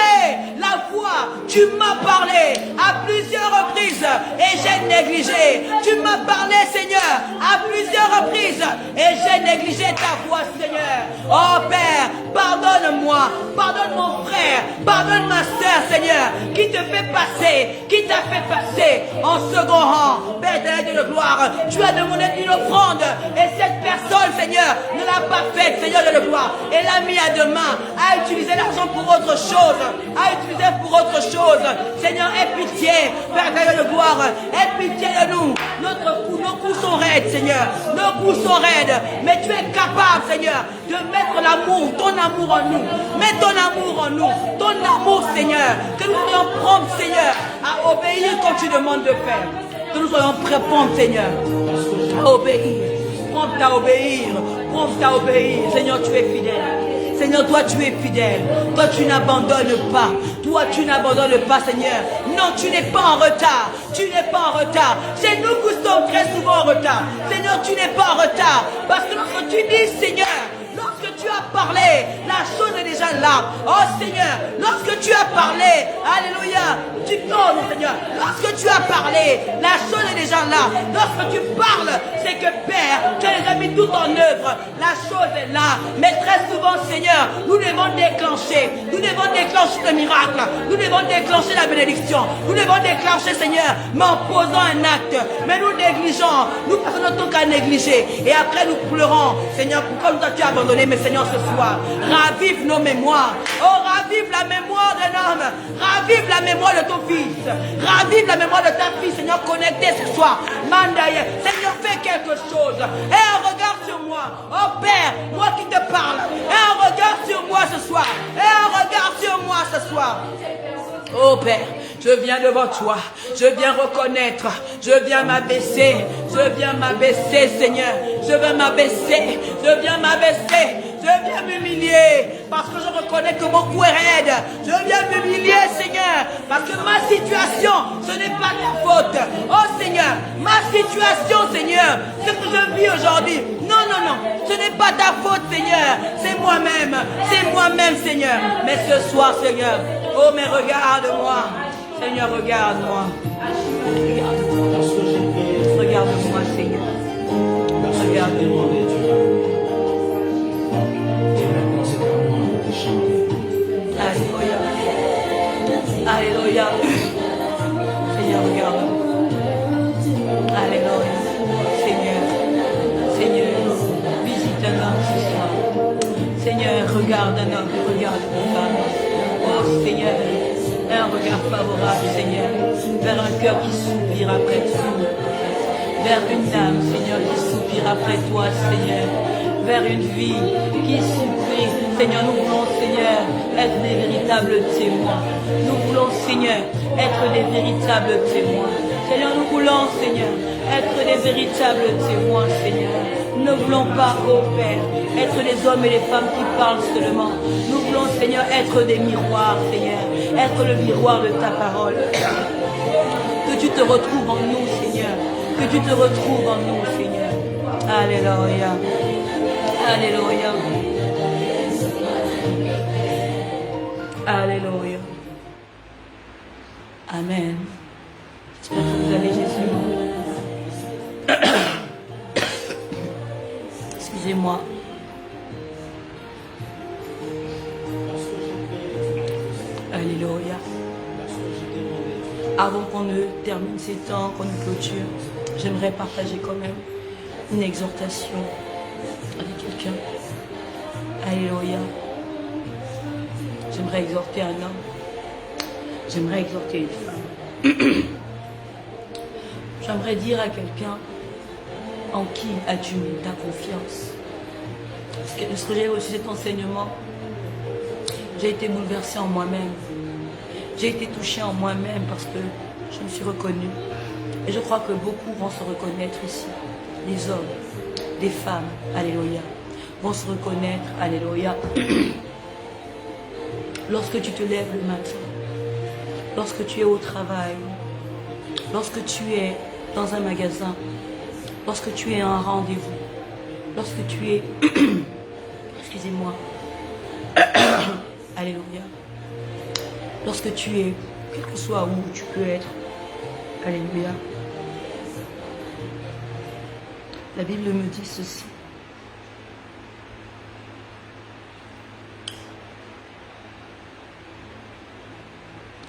la voix. Tu m'as parlé à plusieurs reprises et j'ai négligé. Tu m'as parlé, Seigneur, à plusieurs reprises et j'ai négligé ta voix, Seigneur. Oh Père, pardonne-moi. Pardonne mon frère. Pardonne ma soeur, Seigneur, qui te fait passer, qui t'a fait passer en second rang. Père de gloire, tu as demandé une offrande et cette personne, Seigneur, ne l'a pas faite, Seigneur de gloire. Elle l'a mis à demain, a utilisé l'argent pour autre chose, a utilisé pour autre chose. Seigneur, aie pitié, Père de gloire, aie pitié de nous. Nos coups sont raides, Seigneur, nos coups sont raides, mais tu es capable, Seigneur, de mettre l'amour, ton amour en nous. Mets ton amour en nous, ton amour, Seigneur, que nous soyons prompts, Seigneur, à obéir quand tu demandes de faire. Que nous soyons prêts, prompts, Seigneur, à obéir. Prompt à obéir, prompt à obéir. Seigneur, tu es fidèle. Seigneur, toi, tu es fidèle. Toi, tu n'abandonnes pas. Toi, tu n'abandonnes pas, Seigneur. Non, tu n'es pas en retard. Tu n'es pas en retard. C'est nous qui sommes très souvent en retard. Seigneur, tu n'es pas en retard. Parce que lorsque tu dis, Seigneur, lorsque tu as parlé, la chose est déjà là. Oh Seigneur, lorsque tu as parlé, alléluia, tu donnes, Seigneur. Lorsque tu as parlé, la chose est déjà là. Lorsque tu parles, c'est que Père, tu as déjà mis tout en œuvre. La chose est là. Mais très souvent, Seigneur, nous devons déclencher. Nous devons déclencher le miracle. Nous devons déclencher la bénédiction. Nous devons déclencher, Seigneur, mais en posant un acte. Mais nous négligeons. Nous passons notre temps qu'à négliger. Et après, nous pleurons. Seigneur, pourquoi nous as-tu abandonné? Mais Seigneur, ce soir, ravive nos mémoires. Oh, ravive la mémoire d'un homme. Ravive la mémoire de ton fils. Ravive la mémoire de ta fille, Seigneur, connecté ce soir. Mandaye. Seigneur, fais quelque chose. Et un regard sur moi. Oh Père, moi qui te parle. Et un regard sur moi ce soir. Et un regard sur moi ce soir. Oh Père, je viens devant toi, je viens reconnaître, je viens m'abaisser, Seigneur, je viens m'abaisser, je viens m'humilier, parce que je reconnais que mon cou est raide, je viens m'humilier, Seigneur, parce que ma situation, ce n'est pas ta faute. Oh Seigneur, ma situation, Seigneur, ce que je vis aujourd'hui, non, non, non, ce n'est pas ta faute, Seigneur, c'est moi-même, Seigneur, mais ce soir, Seigneur, oh mais regarde-moi, Seigneur, regarde-moi, regarde-moi, Seigneur, regarde-moi. Alléluia, Alléluia, Seigneur, regarde-moi, Alléluia, Seigneur, visite un homme ce soir, Seigneur, regarde un homme, regarde une femme, oh Seigneur, un regard favorable, Seigneur, vers un cœur qui soupire après toi, vers une âme, Seigneur, qui soupire après toi, Seigneur, vers une vie qui soupire, Seigneur, nous voulons, Seigneur, être des véritables témoins, nous voulons, Seigneur, être des véritables témoins, Seigneur, nous voulons, Seigneur, être des véritables témoins, Seigneur. Nous ne voulons pas, ô Père, être les hommes et les femmes qui parlent seulement. Nous voulons, Seigneur, être des miroirs, Seigneur. Être le miroir de ta parole. Que tu te retrouves en nous, Seigneur. Que tu te retrouves en nous, Seigneur. Alléluia. Alléluia. Alléluia. Amen. J'espère que vous allez, Jésus. Excusez-moi. Alléluia. Avant qu'on ne termine ces temps, qu'on ne clôture, j'aimerais partager quand même une exhortation avec quelqu'un. Alléluia. J'aimerais exhorter un homme. J'aimerais exhorter une femme. J'aimerais dire à quelqu'un: en qui as-tu mis ta confiance? Parce que j'ai reçu cet enseignement, j'ai été bouleversée en moi-même. J'ai été touchée en moi-même parce que je me suis reconnue. Et je crois que beaucoup vont se reconnaître ici. Les hommes, des femmes, alléluia, vont se reconnaître, alléluia. Lorsque tu te lèves le matin, lorsque tu es au travail, lorsque tu es dans un magasin, lorsque tu es à un rendez-vous, lorsque tu es, excusez-moi, alléluia, lorsque tu es, quel que soit où tu peux être, alléluia, la Bible me dit ceci.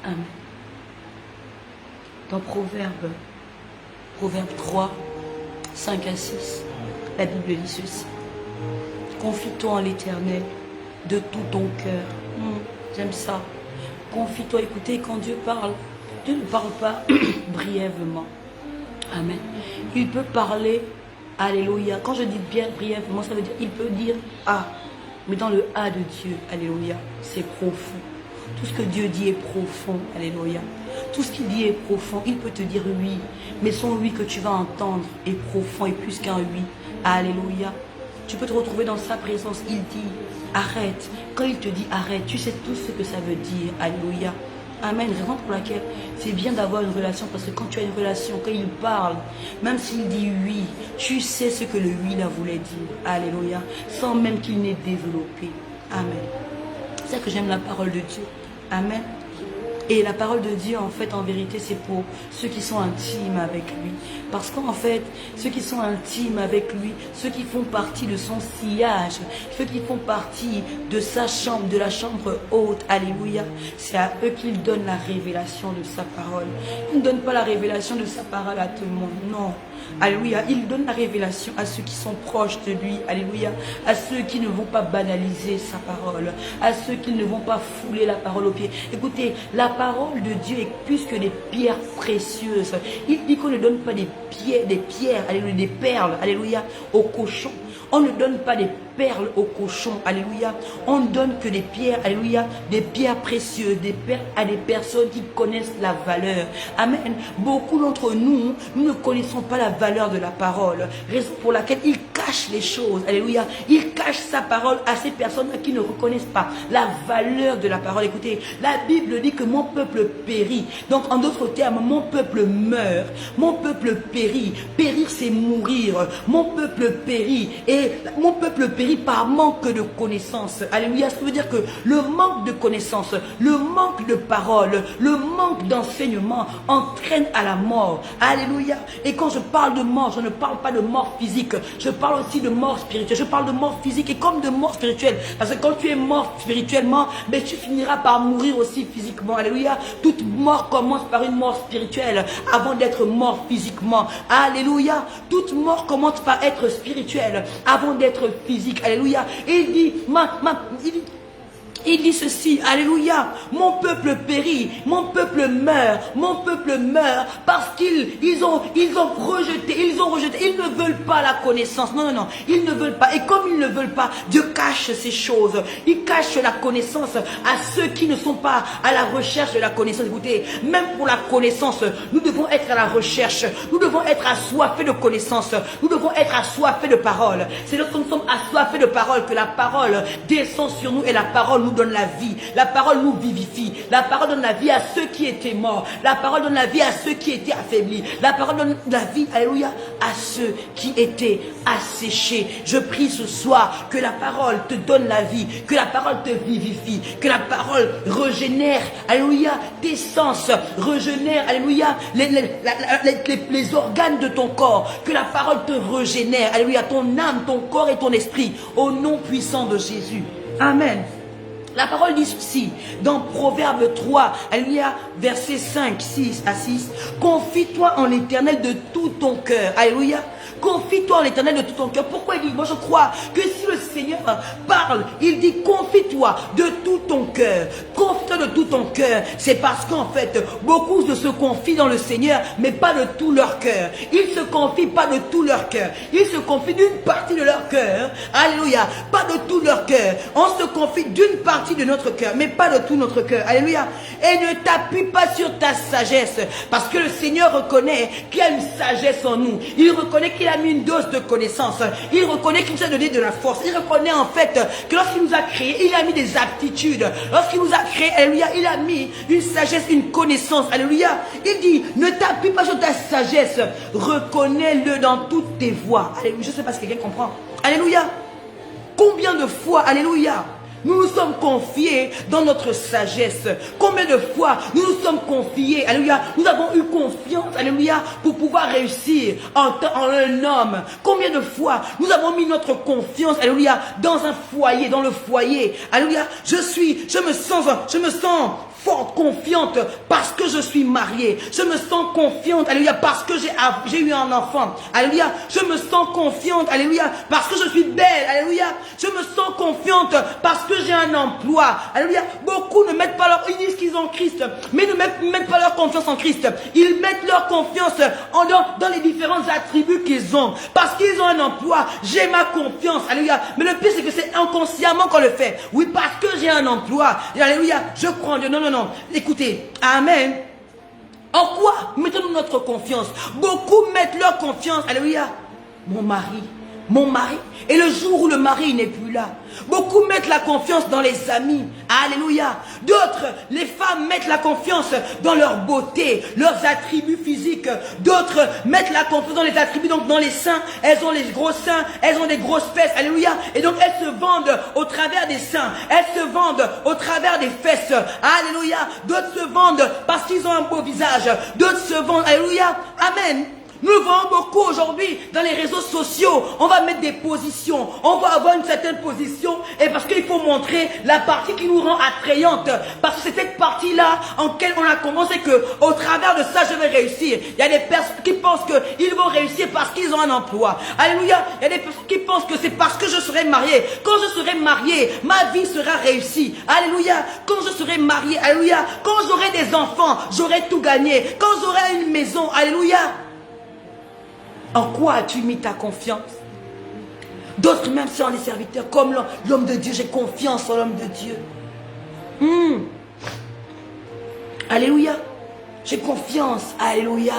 Amen. Dans Proverbe 3, 5 à 6, la Bible dit ceci. Confie-toi en l'Éternel de tout ton cœur. J'aime ça. Confie-toi. Écoutez, quand Dieu parle, Dieu ne parle pas brièvement. Amen. Il peut parler, alléluia. Quand je dis bien brièvement, ça veut dire, il peut dire ah. Mais dans le ah de Dieu, alléluia, c'est profond. Tout ce que Dieu dit est profond, alléluia. Tout ce qu'il dit est profond. Il peut te dire oui, mais son oui que tu vas entendre est profond et plus qu'un oui. Alléluia. Tu peux te retrouver dans sa présence. Il dit arrête. Quand il te dit arrête, tu sais tout ce que ça veut dire. Alléluia. Amen. Raison pour laquelle c'est bien d'avoir une relation, parce que quand tu as une relation, quand il parle, même s'il dit oui, tu sais ce que le oui là voulait dire. Alléluia. Sans même qu'il n'ait développé. Amen. C'est ça que j'aime la parole de Dieu. Amen. Et la parole de Dieu, en fait, en vérité, c'est pour ceux qui sont intimes avec lui. Parce qu'en fait, ceux qui sont intimes avec lui, ceux qui font partie de son sillage, ceux qui font partie de sa chambre, de la chambre haute, alléluia, c'est à eux qu'il donne la révélation de sa parole. Il ne donne pas la révélation de sa parole à tout le monde, non. Alléluia, il donne la révélation à ceux qui sont proches de lui, alléluia, à ceux qui ne vont pas banaliser sa parole, à ceux qui ne vont pas fouler la parole aux pieds. Écoutez, la parole de Dieu est plus que des pierres précieuses. Il dit qu'on ne donne pas des pierres, alléluia, des perles, alléluia, aux cochons. On ne donne pas des perles aux cochons, alléluia. On ne donne que des pierres, alléluia, des pierres précieuses, des perles à des personnes qui connaissent la valeur. Amen. Beaucoup d'entre nous, nous ne connaissons pas la valeur de la parole. Raison pour laquelle il cache les choses, alléluia. Il cache sa parole à ces personnes qui ne reconnaissent pas la valeur de la parole. Écoutez, la Bible dit que mon peuple périt. Donc, en d'autres termes, mon peuple meurt. Mon peuple périt. Périr, c'est mourir. Mon peuple périt. Et mon peuple périt par manque de connaissances. Alléluia. Ça veut dire que le manque de connaissances, le manque de paroles, le manque d'enseignement entraîne à la mort. Alléluia. Et quand je parle de mort, je ne parle pas de mort physique. Je parle aussi de mort spirituelle. Je parle de mort physique et comme de mort spirituelle. Parce que quand tu es mort spirituellement, ben, tu finiras par mourir aussi physiquement. Alléluia. Toute mort commence par une mort spirituelle avant d'être mort physiquement. Alléluia. Toute mort commence par être spirituelle avant d'être physique. Alléluia. Et il dit, Il dit ceci, alléluia, mon peuple périt, mon peuple meurt parce qu'ils ont rejeté, ils ne veulent pas la connaissance, non, ils ne veulent pas. Et comme ils ne veulent pas, Dieu cache ces choses, il cache la connaissance à ceux qui ne sont pas à la recherche de la connaissance. Écoutez, même pour la connaissance, nous devons être à la recherche, nous devons être assoiffés de connaissance, nous devons être assoiffés de parole. C'est lorsque nous sommes assoiffés de parole que la parole descend sur nous et la parole nous donne la vie. La parole nous vivifie. La parole donne la vie à ceux qui étaient morts. La parole donne la vie à ceux qui étaient affaiblis. La parole donne la vie, alléluia, à ceux qui étaient asséchés. Je prie ce soir que la parole te donne la vie, que la parole te vivifie, que la parole régénère, alléluia, tes sens, régénère, alléluia, les organes de ton corps, que la parole te régénère, alléluia, ton âme, ton corps et ton esprit, au nom puissant de Jésus. Amen. La parole dit ceci, dans Proverbe 3, alléluia, versets 5, 6 à 6, confie-toi en l'Éternel de tout ton cœur, alléluia. Confie-toi en l'Éternel de tout ton cœur. Pourquoi il dit? Moi je crois que si le Seigneur parle, il dit confie-toi de tout ton cœur. Confie-toi de tout ton cœur. C'est parce qu'en fait, beaucoup se confient dans le Seigneur, mais pas de tout leur cœur. Ils se confient pas de tout leur cœur. Ils se confient d'une partie de leur cœur. Alléluia. Pas de tout leur cœur. On se confie d'une partie de notre cœur, mais pas de tout notre cœur. Alléluia. Et ne t'appuie pas sur ta sagesse, parce que le Seigneur reconnaît qu'il y a une sagesse en nous. Il reconnaît qu'il a mis une dose de connaissance. Il reconnaît qu'il nous a donné de la force. Il reconnaît en fait que lorsqu'il nous a créé, il a mis des aptitudes. Lorsqu'il nous a créé, alléluia, il a mis une sagesse, une connaissance. Alléluia. Il dit, ne t'appuie pas sur ta sagesse. Reconnais-le dans toutes tes voies. Alléluia. Je ne sais pas si quelqu'un comprend. Alléluia. Combien de fois, alléluia, nous nous sommes confiés dans notre sagesse. Combien de fois nous nous sommes confiés, alléluia, nous avons eu confiance, alléluia, pour pouvoir réussir en un homme. Combien de fois nous avons mis notre confiance, alléluia, dans un foyer, dans le foyer. Alléluia, je me sens forte, confiante parce que je suis mariée. Je me sens confiante, alléluia, parce que j'ai eu un enfant. Alléluia, je me sens confiante, alléluia, parce que je suis belle. Alléluia, je me sens confiante parce que j'ai un emploi. Alléluia, beaucoup ne mettent pas ils disent qu'ils ont Christ, mais ne mettent pas leur confiance en Christ. Ils mettent leur confiance dans les différents attributs qu'ils ont. Parce qu'ils ont un emploi, j'ai ma confiance. Alléluia, mais le pire c'est que c'est inconsciemment qu'on le fait. Oui, parce que j'ai un emploi. Alléluia, je crois en Dieu. Non. Écoutez, amen. En quoi mettons-nous notre confiance? Beaucoup mettent leur confiance, alléluia, mon mari. Et le jour où le mari n'est plus là, beaucoup mettent la confiance dans les amis. Alléluia. D'autres, les femmes mettent la confiance dans leur beauté, leurs attributs physiques. D'autres mettent la confiance dans les attributs, donc dans les seins. Elles ont les gros seins, elles ont des grosses fesses. Alléluia. Et donc elles se vendent au travers des seins. Elles se vendent au travers des fesses. Alléluia. D'autres se vendent parce qu'ils ont un beau visage. D'autres se vendent. Alléluia. Amen. Nous le voyons beaucoup aujourd'hui dans les réseaux sociaux. On va mettre des positions. On va avoir une certaine position. Et parce qu'il faut montrer la partie qui nous rend attrayante. Parce que c'est cette partie-là en laquelle on a commencé qu'au travers de ça, je vais réussir. Il y a des personnes qui pensent qu'ils vont réussir parce qu'ils ont un emploi. Alléluia. Il y a des personnes qui pensent que c'est parce que je serai marié. Quand je serai marié, ma vie sera réussie. Alléluia. Quand je serai marié, alléluia. Quand j'aurai des enfants, j'aurai tout gagné. Quand j'aurai une maison, alléluia. En quoi as-tu mis ta confiance? D'autres même sont les serviteurs, comme l'homme de Dieu. J'ai confiance en l'homme de Dieu. Alléluia. J'ai confiance. Alléluia.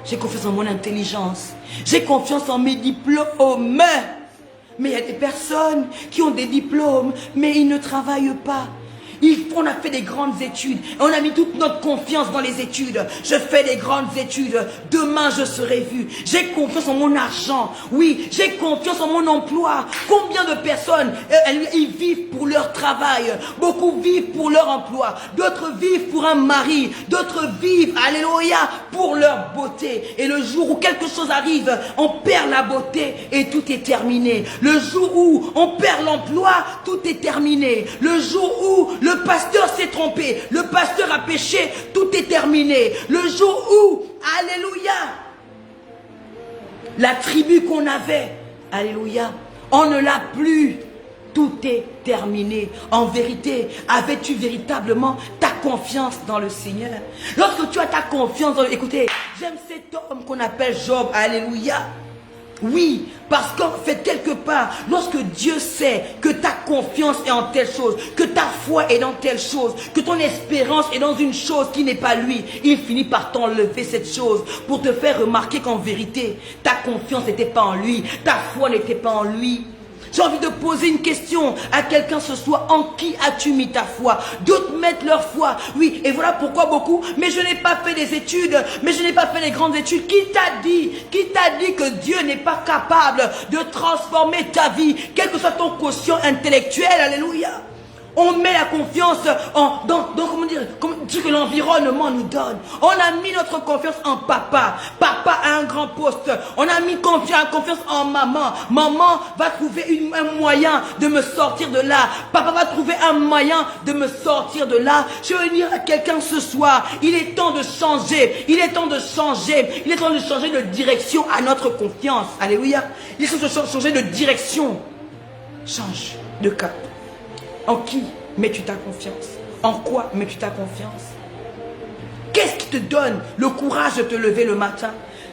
J'ai confiance en mon intelligence. J'ai confiance en mes diplômes. Mais il y a des personnes qui ont des diplômes, mais ils ne travaillent pas. On a fait des grandes études. On a mis toute notre confiance dans les études. Je fais des grandes études. Demain, je serai vu. J'ai confiance en mon argent. Oui, j'ai confiance en mon emploi. Combien de personnes, ils vivent pour leur travail. Beaucoup vivent pour leur emploi. D'autres vivent pour un mari. D'autres vivent, alléluia, pour leur beauté. Et le jour où quelque chose arrive, on perd la beauté et tout est terminé. Le jour où on perd l'emploi, tout est terminé. Le jour où le pasteur s'est trompé, le pasteur a péché, tout est terminé. Le jour où, alléluia, la tribu qu'on avait, alléluia, on ne l'a plus. tout est terminé. En vérité, avais-tu véritablement ta confiance dans le Seigneur? Lorsque tu as ta confiance dans le... Écoutez, j'aime cet homme qu'on appelle Job. Alléluia. Oui, parce qu'en fait, quelque part, lorsque Dieu sait que ta confiance est en telle chose, que ta foi est dans telle chose, que ton espérance est dans une chose qui n'est pas lui, il finit par t'enlever cette chose pour te faire remarquer qu'en vérité, ta confiance n'était pas en lui, ta foi n'était pas en lui. J'ai envie de poser une question à quelqu'un ce soir. En qui as-tu mis ta foi? D'autres mettent leur foi. Oui, et voilà pourquoi beaucoup. Mais je n'ai pas fait des études. Mais je n'ai pas fait les grandes études. Qui t'a dit que Dieu n'est pas capable de transformer ta vie, quel que soit ton quotient intellectuel? Alléluia. On met la confiance dans comment dire que l'environnement nous donne. On a mis notre confiance en papa. Papa a un grand poste. On a mis confiance en maman. Maman va trouver un moyen de me sortir de là. Papa va trouver un moyen de me sortir de là. Je veux dire à quelqu'un ce soir, il est temps de changer. Il est temps de changer. Il est temps de changer de direction à notre confiance. Alléluia. Il est temps de changer de direction. Change de cap. En qui mets-tu ta confiance? En quoi mets-tu ta confiance? Qu'est-ce qui te donne le courage de te lever le matin?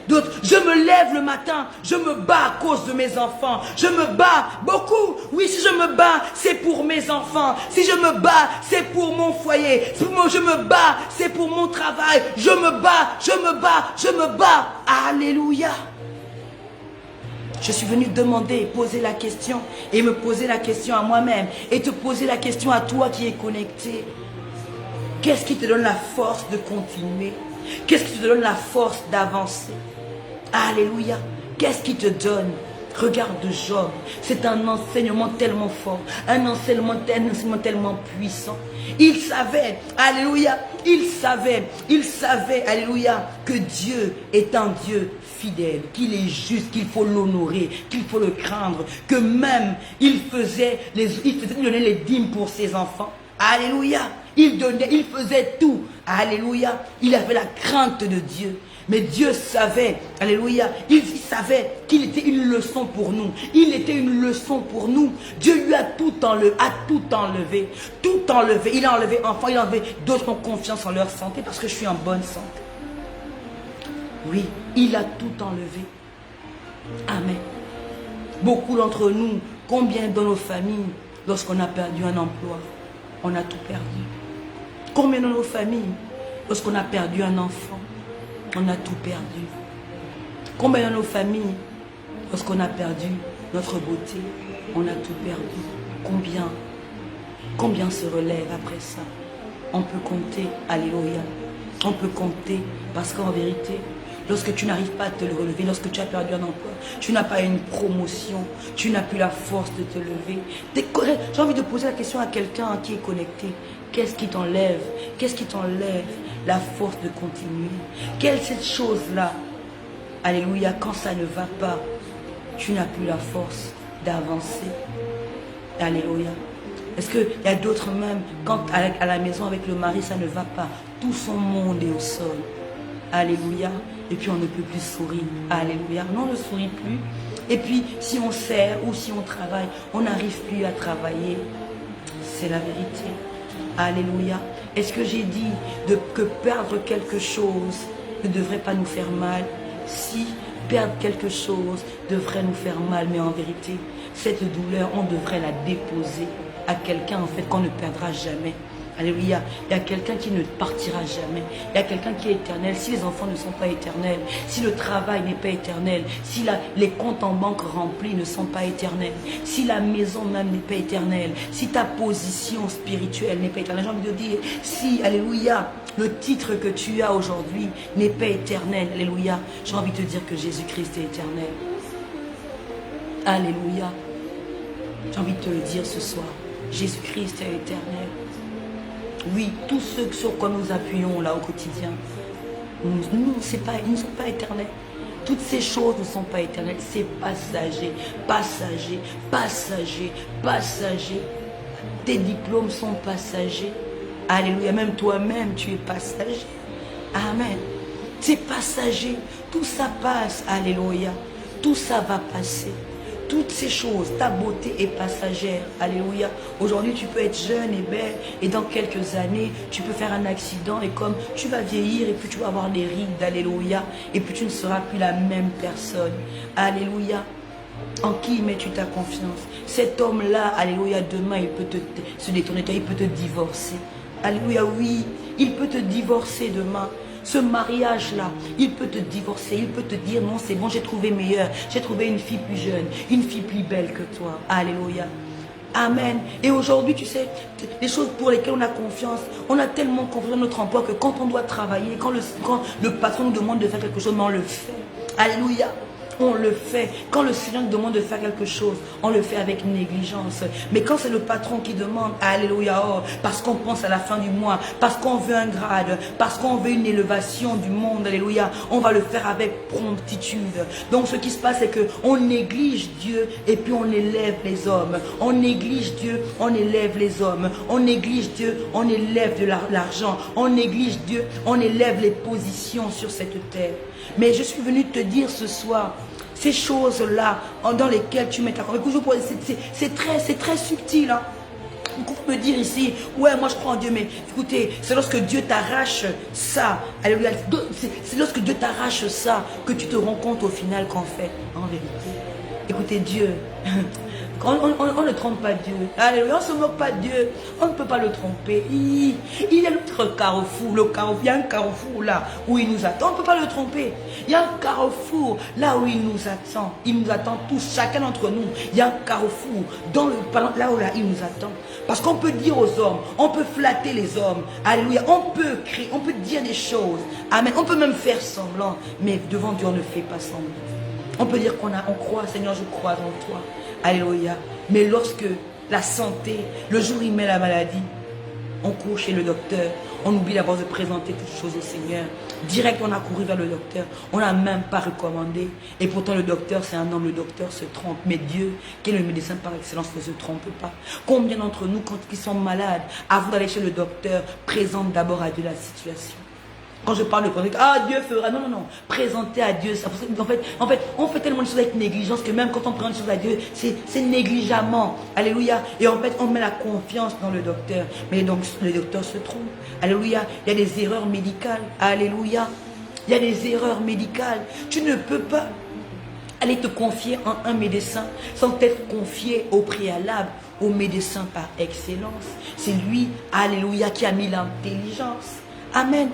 D'autres, je me lève le matin, je me bats à cause de mes enfants. Je me bats beaucoup. Oui, si je me bats, c'est pour mes enfants. Si je me bats, c'est pour mon foyer. Si je me bats, c'est pour mon travail. Je me bats, je me bats, je me bats. Alléluia. Je suis venu demander, poser la question et me poser la question à moi-même et te poser la question à toi qui es connecté. Qu'est-ce qui te donne la force de continuer? Qu'est-ce qui te donne la force d'avancer? Alléluia. Qu'est-ce qui te donne? Regarde Job, c'est un enseignement tellement fort, un enseignement tellement puissant. Il savait, alléluia, il savait, alléluia, que Dieu est un Dieu fidèle, qu'il est juste, qu'il faut l'honorer, qu'il faut le craindre, que même il faisait donner les dîmes pour ses enfants. Alléluia, il faisait tout. Alléluia, il avait la crainte de Dieu. Mais Dieu savait, alléluia, il savait qu'il était une leçon pour nous. Il était une leçon pour nous. Dieu lui a tout enlevé. Tout enlevé. Il a enlevé enfants, il a enlevé d'autres ont confiance en leur santé parce que je suis en bonne santé. Oui, il a tout enlevé. Amen. Beaucoup d'entre nous, combien dans nos familles, lorsqu'on a perdu un emploi, on a tout perdu. Combien dans nos familles, lorsqu'on a perdu un enfant, on a tout perdu. Combien dans nos familles, lorsqu'on a perdu notre beauté, on a tout perdu. Combien se relève après ça? On peut compter, alléluia. On peut compter parce qu'en vérité, lorsque tu n'arrives pas à te relever, lorsque tu as perdu un emploi, tu n'as pas une promotion, tu n'as plus la force de te lever. J'ai envie de poser la question à quelqu'un qui est connecté. Qu'est-ce qui t'enlève? Qu'est-ce qui t'enlève la force de continuer? Quelle est cette chose-là? Alléluia, quand ça ne va pas, tu n'as plus la force d'avancer. Alléluia. Est-ce qu'il y a d'autres même, quand à la maison avec le mari, ça ne va pas, tout son monde est au sol. Alléluia. Et puis on ne peut plus sourire. Alléluia. Non, on ne sourit plus. Et puis si on sert ou si on travaille, on n'arrive plus à travailler. C'est la vérité. Alléluia. Est-ce que j'ai dit que perdre quelque chose ne devrait pas nous faire mal? Si perdre quelque chose devrait nous faire mal, mais en vérité, cette douleur, on devrait la déposer à quelqu'un en fait qu'on ne perdra jamais. Alléluia. Il y a quelqu'un qui ne partira jamais. Il y a quelqu'un qui est éternel. Si les enfants ne sont pas éternels, si le travail n'est pas éternel, si les comptes en banque remplis ne sont pas éternels, si la maison même n'est pas éternelle, si ta position spirituelle n'est pas éternelle, j'ai envie de dire, si, alléluia, le titre que tu as aujourd'hui n'est pas éternel, alléluia, j'ai envie de te dire que Jésus-Christ est éternel. Alléluia. J'ai envie de te le dire ce soir. Jésus-Christ est éternel. Oui, tous ceux sur quoi nous appuyons là au quotidien, ils ne sont pas éternels. Toutes ces choses ne sont pas éternelles, c'est passager, passager, passager, passager. Tes diplômes sont passagers. Alléluia, même toi-même tu es passager. Amen. C'est passager, tout ça passe, alléluia. Tout ça va passer. toutes ces choses, ta beauté est passagère. Alléluia. Aujourd'hui, tu peux être jeune et belle et dans quelques années, tu peux faire un accident et comme tu vas vieillir et puis tu vas avoir des rides. Alléluia. Et puis tu ne seras plus la même personne. Alléluia. En qui mets-tu ta confiance? Cet homme-là, alléluia, demain, il peut se détourner, il peut te divorcer. Alléluia, oui, il peut te divorcer demain. Ce mariage-là, il peut te divorcer, il peut te dire non, c'est bon, j'ai trouvé meilleur, j'ai trouvé une fille plus jeune, une fille plus belle que toi. Alléluia. Amen. Et aujourd'hui, tu sais, les choses pour lesquelles on a confiance, on a tellement confiance dans notre emploi que quand on doit travailler, quand le patron nous demande de faire quelque chose, on le fait. Alléluia. On le fait. Quand le Seigneur nous demande de faire quelque chose, on le fait avec négligence. Mais quand c'est le patron qui demande, alléluia, oh, parce qu'on pense à la fin du mois, parce qu'on veut un grade, parce qu'on veut une élévation du monde, alléluia, on va le faire avec promptitude. Donc ce qui se passe, c'est qu'on néglige Dieu et puis on élève les hommes. On néglige Dieu, on élève les hommes. On néglige Dieu, on élève de l'argent. On néglige Dieu, on élève les positions sur cette terre. Mais je suis venu te dire ce soir, ces choses-là dans lesquelles tu mets ta confiance, c'est très subtil. Hein? On peut me dire ici, ouais, moi je crois en Dieu, mais écoutez, c'est lorsque Dieu t'arrache ça, c'est lorsque Dieu t'arrache ça que tu te rends compte au final qu'en fait, en vérité, écoutez, Dieu, on ne trompe pas Dieu. Alléluia, on ne se moque pas de Dieu. On ne peut pas le tromper. Il y a notre carrefour. Il y a un carrefour là où il nous attend. On ne peut pas le tromper. Il y a un carrefour là où il nous attend. Il nous attend tous, chacun d'entre nous. Il y a un carrefour là où il nous attend. Parce qu'on peut dire aux hommes, on peut flatter les hommes. Alléluia, on peut crier, on peut dire des choses. Amen. On peut même faire semblant. Mais devant Dieu, on ne fait pas semblant. On peut dire on croit, Seigneur, je crois en toi. Alléluia. Mais lorsque la santé, le jour où il met la maladie, on court chez le docteur, on oublie d'abord de présenter toutes choses au Seigneur. Direct, on a couru vers le docteur, on n'a même pas recommandé. Et pourtant, le docteur, c'est un homme, le docteur se trompe. Mais Dieu, qui est le médecin par excellence, ne se trompe pas. Combien d'entre nous, quand ils sont malades, avant d'aller chez le docteur, présentent d'abord à Dieu la situation? Quand je parle de présenter, Dieu fera. Non, non, non. Présenter à Dieu. Ça, en fait, on fait tellement de choses avec négligence que même quand on prend des choses à Dieu, c'est négligemment. Alléluia. Et en fait, on met la confiance dans le docteur. Mais donc, le docteur se trompe. Alléluia. Il y a des erreurs médicales. Alléluia. Il y a des erreurs médicales. Tu ne peux pas aller te confier en un médecin sans t'être confié au préalable au médecin par excellence. C'est lui, alléluia, qui a mis l'intelligence. Amen.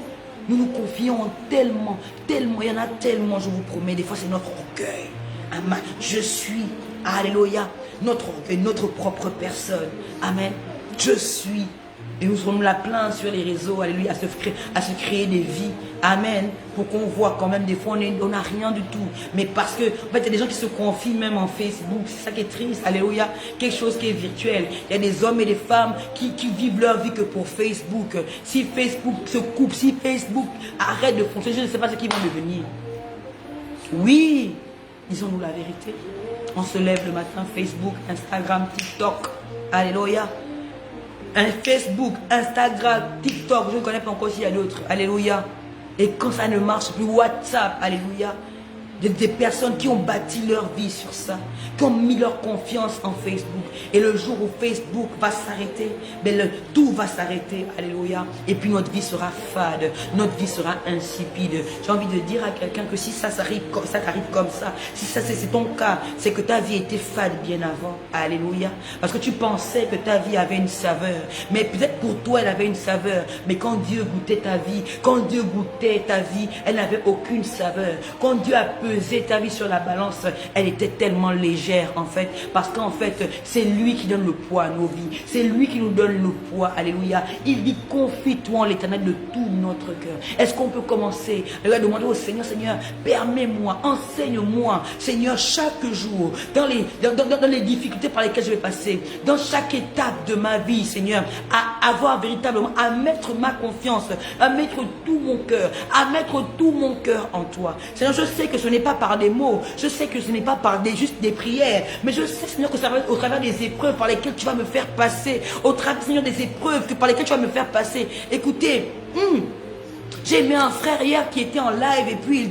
Nous nous confions tellement, il y en a tellement, je vous promets, des fois c'est notre orgueil. Amen. Je suis, alléluia, notre orgueil, notre propre personne. Amen. Je suis. Et nous serons la plainte sur les réseaux, alléluia, à se créer des vies. Amen. Pour qu'on voit quand même, des fois, on n'a rien du tout. Mais parce que, en fait, il y a des gens qui se confient même en Facebook. C'est ça qui est triste. Alléluia. Quelque chose qui est virtuel. Il y a des hommes et des femmes qui vivent leur vie que pour Facebook. Si Facebook se coupe, si Facebook arrête de fonctionner, je ne sais pas ce qu'ils vont devenir. Oui, disons-nous la vérité. On se lève le matin, Facebook, Instagram, TikTok. Alléluia. Un Facebook, Instagram, TikTok, je ne connais pas encore s'il y a d'autres. Alléluia. Et quand ça ne marche plus, WhatsApp, alléluia. Des personnes qui ont bâti leur vie sur ça, qui ont mis leur confiance en Facebook. Et le jour où Facebook va s'arrêter, tout va s'arrêter, alléluia. Et puis notre vie sera fade, notre vie sera insipide. J'ai envie de dire à quelqu'un que si ça t'arrive comme ça, si ça c'est ton cas, c'est que ta vie était fade bien avant, alléluia. Parce que tu pensais que ta vie avait une saveur, mais peut-être pour toi elle avait une saveur. Mais quand Dieu goûtait ta vie, elle n'avait aucune saveur. Quand Dieu a pesé ta vie sur la balance, elle était tellement légère en fait, parce qu'en fait c'est lui qui donne le poids à nos vies, c'est lui qui nous donne le poids, alléluia. Il dit confie-toi en l'Éternel de tout notre cœur. Est-ce qu'on peut commencer à demander au Seigneur, Seigneur, permets-moi, enseigne-moi, Seigneur, chaque jour, dans les difficultés par lesquelles je vais passer, dans chaque étape de ma vie, Seigneur, à avoir véritablement, à mettre ma confiance, à mettre tout mon cœur, en toi. Seigneur, je sais que ce n'est pas par des mots, je sais que ce n'est pas par juste des prières, mais je sais, Seigneur, que ça va au travers des épreuves par lesquelles tu vas me faire passer, au travers, Seigneur, des épreuves par lesquelles tu vas me faire passer. Écoutez, j'ai aimé un frère hier qui était en live et puis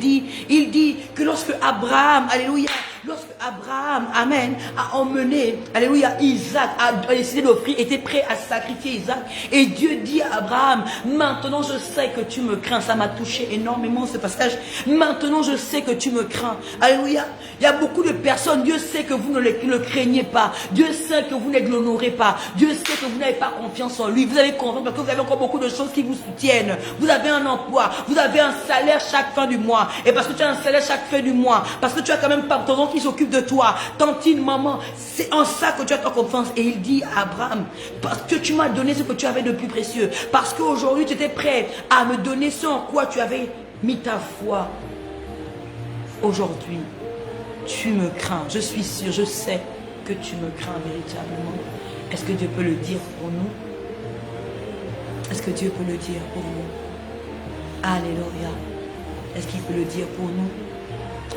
il dit que lorsque Abraham, alléluia, lorsque Abraham, amen, a emmené, alléluia, Isaac, a décidé d'offrir, était prêt à sacrifier Isaac. Et Dieu dit à Abraham, maintenant je sais que tu me crains. Ça m'a touché énormément ce passage. Maintenant je sais que tu me crains. Alléluia. Il y a beaucoup de personnes, Dieu sait que vous ne le craignez pas. Dieu sait que vous ne l'honorez pas. Dieu sait que vous n'avez pas confiance en lui. Vous avez confiance parce que vous avez encore beaucoup de choses qui vous soutiennent. Vous avez un emploi, vous avez un salaire chaque fin du mois. Et parce que tu as un salaire chaque fin du mois, parce que tu as quand même pas ton qui s'occupe de toi, tantine, maman, c'est en ça que tu as ta confiance. Et il dit à Abraham, parce que tu m'as donné ce que tu avais de plus précieux, parce qu'aujourd'hui tu étais prêt à me donner ce en quoi tu avais mis ta foi. Aujourd'hui, tu me crains. Je suis sûr, je sais que tu me crains véritablement. Est-ce que Dieu peut le dire pour nous? Est-ce que Dieu peut le dire pour nous? Alléluia. Est-ce qu'il peut le dire pour nous?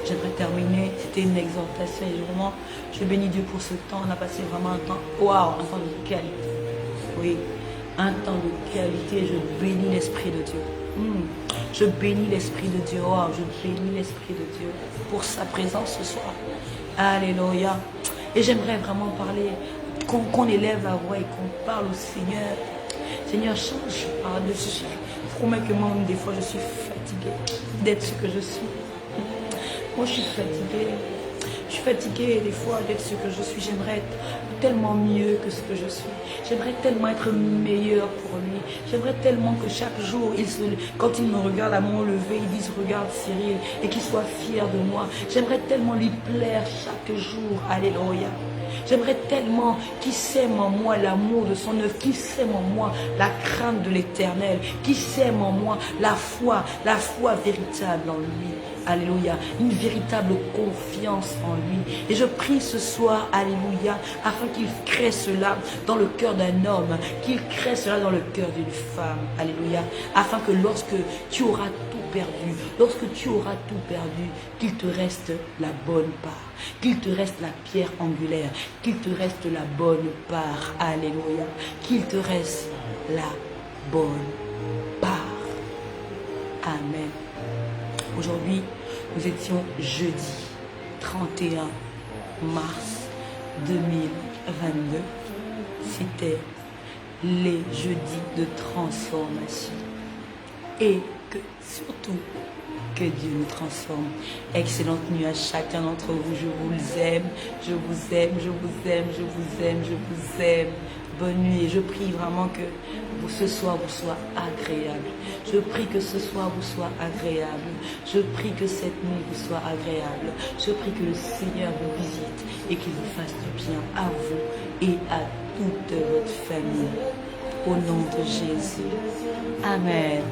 J'aimerais terminer. C'était une exhortation et vraiment, je bénis Dieu pour ce temps. On a passé vraiment un temps, waouh, un temps de qualité. Oui, un temps de qualité. Je bénis l'Esprit de Dieu. Je bénis l'Esprit de Dieu. Oh, je bénis l'Esprit de Dieu pour sa présence ce soir. Alléluia. Et j'aimerais vraiment parler, qu'on élève la voix et qu'on parle au Seigneur. Seigneur, change par-dessus. Promets que moi, des fois, je suis fatiguée d'être ce que je suis. Moi, je suis fatiguée. Je suis fatiguée des fois d'être ce que je suis. J'aimerais être tellement mieux que ce que je suis. J'aimerais tellement être meilleur pour lui. J'aimerais tellement que chaque jour, quand il me regarde à mon lever, il dise regarde Cyril et qu'il soit fier de moi. J'aimerais tellement lui plaire chaque jour. Alléluia. J'aimerais tellement qu'il sème en moi l'amour de son œuvre, qu'il sème en moi la crainte de l'éternel, qu'il sème en moi la foi véritable en lui. Alléluia, une véritable confiance en lui. Et je prie ce soir, alléluia, afin qu'il crée cela dans le cœur d'un homme, qu'il crée cela dans le cœur d'une femme. Alléluia, afin que lorsque tu auras tout perdu, lorsque tu auras tout perdu, qu'il te reste la bonne part, qu'il te reste la pierre angulaire, qu'il te reste la bonne part. Alléluia, qu'il te reste la bonne part. Amen. Aujourd'hui, nous étions jeudi 31 mars 2022. C'était les jeudis de transformation. Et que surtout, que Dieu nous transforme. Excellente nuit à chacun d'entre vous. Je vous aime, je vous aime, je vous aime, je vous aime, je vous aime. Bonne nuit. Et je prie vraiment que ce soir vous soit agréable. Je prie que ce soir vous soit agréable. Je prie que cette nuit vous soit agréable. Je prie que le Seigneur vous visite et qu'il vous fasse du bien à vous et à toute votre famille. Au nom de Jésus. Amen.